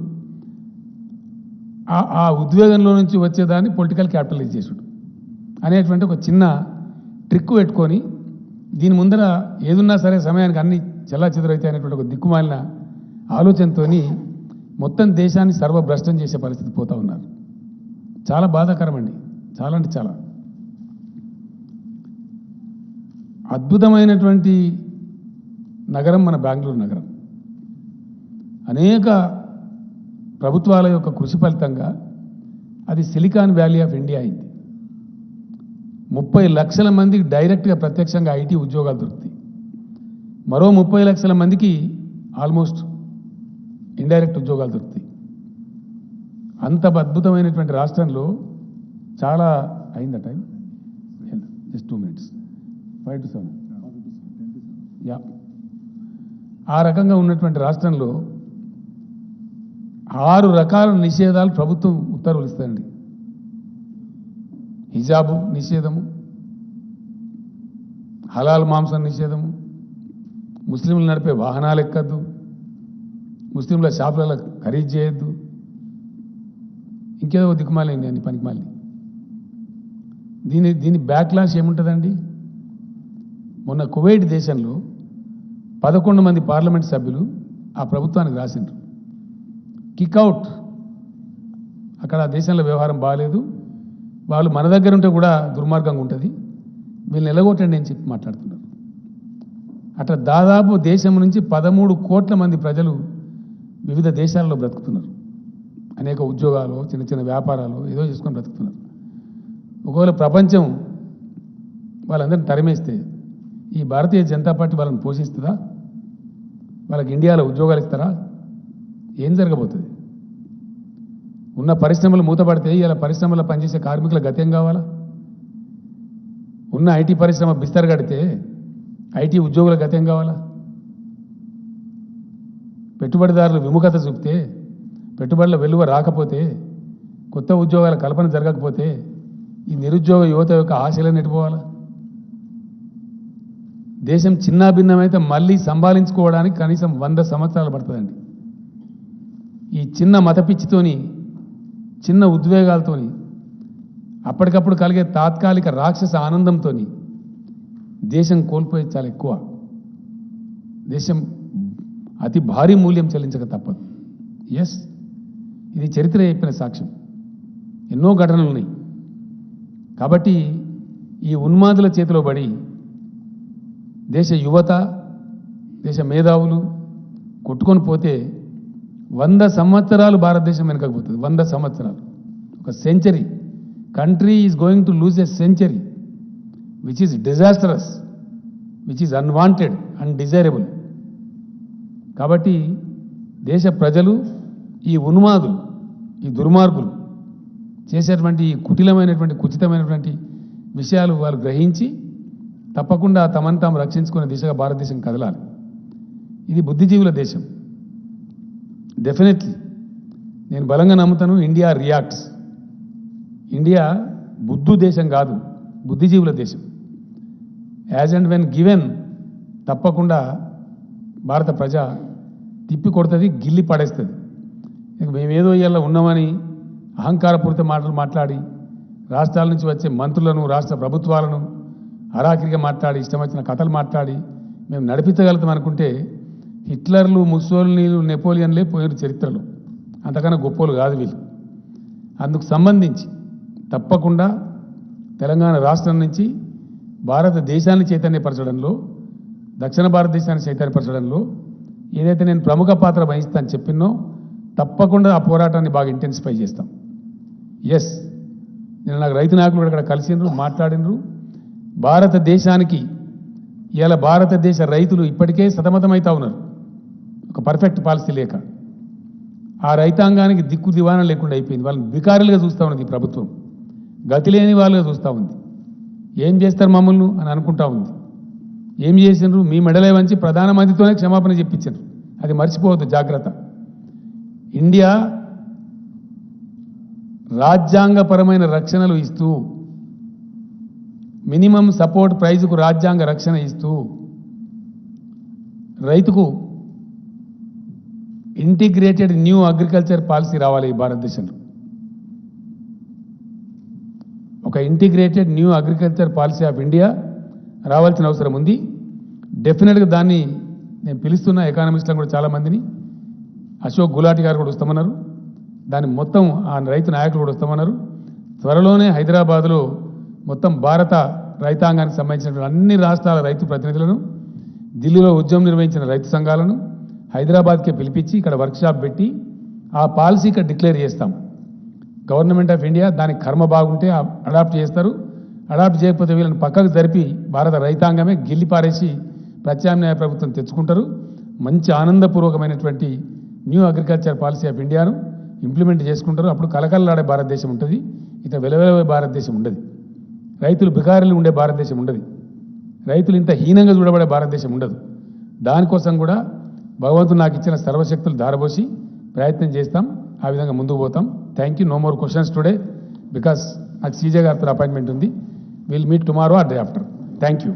ఆ ఉద్వేగంలో నుంచి వచ్చేదాన్ని పొలిటికల్ క్యాపిటలైజ్ చేసుడు అనేటువంటి ఒక చిన్న ట్రిక్ పెట్టుకొని దీని ముందర ఏదున్నా సరే సమయానికి అన్ని చెల్లాచెదురైతే అనేటువంటి ఒక దిక్కుమాలిన ఆలోచనతో మొత్తం దేశాన్ని సర్వభ్రష్టం చేసే పరిస్థితి పోతూ ఉన్నారు. చాలా బాధాకరమండి, చాలా అంటే చాలా. అద్భుతమైనటువంటి నగరం మన బెంగళూరు నగరం. అనేక ప్రభుత్వాల యొక్క కృషి ఫలితంగా అది సిలికాన్ వ్యాలీ ఆఫ్ ఇండియా అయింది. 30 లక్షల మందికి డైరెక్ట్గా ప్రత్యక్షంగా ఐటీ ఉద్యోగాలు దొరుకుతాయి. మరో 30 లక్షల మందికి ఆల్మోస్ట్ ఇండైరెక్ట్ ఉద్యోగాలు దొరుకుతాయి. అంత అద్భుతమైనటువంటి రాష్ట్రంలో చాలా అయిందా time, just 2 minutes, 5 to 7, yeah. ఆ రకంగా ఉన్నటువంటి రాష్ట్రంలో 6 రకాల నిషేధాలు ప్రభుత్వం ఉత్తర్వులు ఇస్తాయండి. హిజాబు నిషేధము, హలాల్ మాంసం నిషేధము, ముస్లింలు నడిపే వాహనాలు ఎక్కద్దు, ముస్లింల షాపులలో ఖరీదు చేయొద్దు, ఇంకేదో దిక్కుమాలండి అన్ని పనికిమాలి. దీని బ్యాక్లాష్ ఏముంటుందండి? మొన్న కువైట్ దేశంలో 11 మంది పార్లమెంట్ సభ్యులు ఆ ప్రభుత్వానికి రాసిండ్రు, కిక్అవుట్, అక్కడ ఆ దేశంలో వ్యవహారం బాగాలేదు, వాళ్ళు మన దగ్గర ఉంటే కూడా దుర్మార్గంగా ఉంటుంది, వీళ్ళని ఎలగొట్టండి అని చెప్పి మాట్లాడుతున్నారు. అట్లా దాదాపు దేశం నుంచి 13 కోట్ల మంది ప్రజలు వివిధ దేశాల్లో బ్రతుకుతున్నారు. అనేక ఉద్యోగాలు, చిన్న చిన్న వ్యాపారాలు ఏదో చేసుకొని బ్రతుకుతున్నారు. ఒకవేళ ప్రపంచం వాళ్ళందరినీ తరిమేస్తే ఈ భారతీయ జనతా పార్టీ వాళ్ళని పోషిస్తుందా? వాళ్ళకి ఇండియాలో ఉద్యోగాలు ఇస్తారా? ఏం జరగబోతుంది? ఉన్న పరిశ్రమలు మూతపడితే ఇలా పరిశ్రమలో పనిచేసే కార్మికుల గత్యం కావాలా? ఉన్న ఐటీ పరిశ్రమ బిస్తర్ కడితే ఐటీ ఉద్యోగుల గత్యం కావాలా? పెట్టుబడిదారులు విముఖత చూపితే, పెట్టుబడుల వెలువ రాకపోతే, కొత్త ఉద్యోగాల కల్పన జరగకపోతే ఈ నిరుద్యోగ యువత యొక్క ఆశలను ఎట్టుకోవాలా? దేశం చిన్నాభిన్నమైతే మళ్ళీ సంభాళించుకోవడానికి కనీసం 100 సంవత్సరాలు పడుతుందండి. ఈ చిన్న మతపిచ్చితోని, చిన్న ఉద్వేగాలతోని, అప్పటికప్పుడు కలిగే తాత్కాలిక రాక్షస ఆనందంతో దేశం కోల్పోయేది చాలా ఎక్కువ. దేశం అతి భారీ మూల్యం చెల్లించక తప్పదు. ఎస్, ఇది చరిత్ర చెప్పిన సాక్ష్యం. ఎన్నో ఘటనలు ఉన్నాయి. కాబట్టి ఈ ఉన్మాదుల చేతిలో పడి దేశ యువత, దేశ మేధావులు కొట్టుకొని పోతే 100 సంవత్సరాలు భారతదేశం వెనకపోతుంది. 100 సంవత్సరాలు, ఒక century. Country is going to lose a century which is disastrous, which is unwanted, undesirable. కాబట్టి దేశ ప్రజలు ఈ ఉన్మాదులు, ఈ దుర్మార్గులు చేసేటువంటి ఈ కుటిలమైనటువంటి కుచితమైనటువంటి విషయాలు వాళ్ళు గ్రహించి తప్పకుండా తమను తాము రక్షించుకునే దిశగా భారతదేశం కదలాలి. ఇది బుద్ధిజీవుల దేశం. డెఫినెట్లీ నేను బలంగా నమ్ముతాను, ఇండియా రియాక్ట్స్. ఇండియా బుద్ధు దేశం కాదు, బుద్ధిజీవుల దేశం. యాజ్ అండ్ వెన్ గివెన్ తప్పకుండా భారత ప్రజ తిప్పి కొడుతుంది, గిల్లి పడేస్తుంది. మేమేదో ఇవాళ ఉన్నామని అహంకారపూరిత మాటలు మాట్లాడి రాష్ట్రాల నుంచి వచ్చే మంత్రులను, రాష్ట్ర ప్రభుత్వాలను అరాకిరిగా మాట్లాడి, ఇష్టం వచ్చిన కథలు మాట్లాడి మేము నడిపించగలుగుతాం అనుకుంటే హిట్లర్లు, ముస్సోలినీలు, నెపోలియన్లే పోయిన చరిత్రలో, అంతకన్నా గొప్పలు కాదు వీళ్ళు. అందుకు సంబంధించి తప్పకుండా తెలంగాణ రాష్ట్రం నుంచి భారతదేశాన్ని చైతన్యపరచడంలో, దక్షిణ భారతదేశాన్ని చైతన్యపరచడంలో ఏదైతే నేను ప్రముఖ పాత్ర వహిస్తాను చెప్పినో తప్పకుండా ఆ పోరాటాన్ని బాగా ఇంటెన్సిఫై చేస్తాం. ఎస్, నేను నాకు రైతు నాయకులు కూడా ఇక్కడ కలిసినరు, మాట్లాడినరు. భారతదేశానికి ఇవాళ భారతదేశ రైతులు ఇప్పటికే సతమతమవుతా ఉన్నారు ఒక పర్ఫెక్ట్ పాలసీ లేక. ఆ రైతాంగానికి దిక్కు దివాణం లేకుండా అయిపోయింది. వాళ్ళని బికారులుగా చూస్తూ ఉన్నది ఈ ప్రభుత్వం, గతి లేని వాళ్ళుగా చూస్తూ ఉంది. ఏం చేస్తారు మమ్మల్ని అని అనుకుంటా ఉంది. ఏం చేసినారు? మీ మెడలే వంచి ప్రధానమంత్రితోనే క్షమాపణ చెప్పించారు. అది మర్చిపోవద్దు, జాగ్రత్త. ఇండియా రాజ్యాంగపరమైన రక్షణలు ఇస్తూ, మినిమం సపోర్ట్ ప్రైజ్కు రాజ్యాంగ రక్షణ ఇస్తూ, రైతుకు ఇంటిగ్రేటెడ్ న్యూ అగ్రికల్చర్ పాలసీ రావాలి ఈ భారతదేశంలో. ఒక integrated new agriculture policy of India రావాల్సిన అవసరం ఉంది. డెఫినెట్గా దాన్ని నేను పిలుస్తున్న ఎకానమిస్టులను కూడా చాలామందిని, అశోక్ గులాటి గారు కూడా వస్తామన్నారు, దాన్ని మొత్తం ఆ రైతు నాయకులు కూడా వస్తామన్నారు. త్వరలోనే హైదరాబాద్లో మొత్తం భారత రైతాంగానికి సంబంధించినటువంటి అన్ని రాష్ట్రాల రైతు ప్రతినిధులను, ఢిల్లీలో ఉద్యమం నిర్వహించిన రైతు సంఘాలను హైదరాబాద్కే పిలిపించి ఇక్కడ వర్క్షాప్ పెట్టి ఆ పాలసీ ఇక్కడ డిక్లేర్ చేస్తాం. గవర్నమెంట్ ఆఫ్ ఇండియా దానికి కర్మ బాగుంటే అడాప్ట్ చేస్తారు, అడాప్ట్ చేయకపోతే వీళ్ళని పక్కకు జరిపి భారత రైతాంగమే గిల్లి పారేసి ప్రత్యామ్నాయ ప్రభుత్వం తెచ్చుకుంటారు. మంచి ఆనందపూర్వకమైనటువంటి న్యూ అగ్రికల్చర్ పాలసీ ఆఫ్ ఇండియాను ఇంప్లిమెంట్ చేసుకుంటారు. అప్పుడు కలకల్లాడే భారతదేశం ఉంటుంది, ఇక వెలవెలవే భారతదేశం ఉండదు. రైతులు బికారులు ఉండే భారతదేశం ఉండదు, రైతులు ఇంత హీనంగా చూడబడే భారతదేశం ఉండదు. దానికోసం కూడా భగవంతుడు నాకు ఇచ్చిన సర్వశక్తులు ధారబోసి ప్రయత్నం చేస్తాం, ఆ విధంగా ముందుకు పోతాం. Thank you. No more questions today because నాకు సీజే గారితో అపాయింట్మెంట్ ఉంది. Will meet tomorrow or day after. Thank you.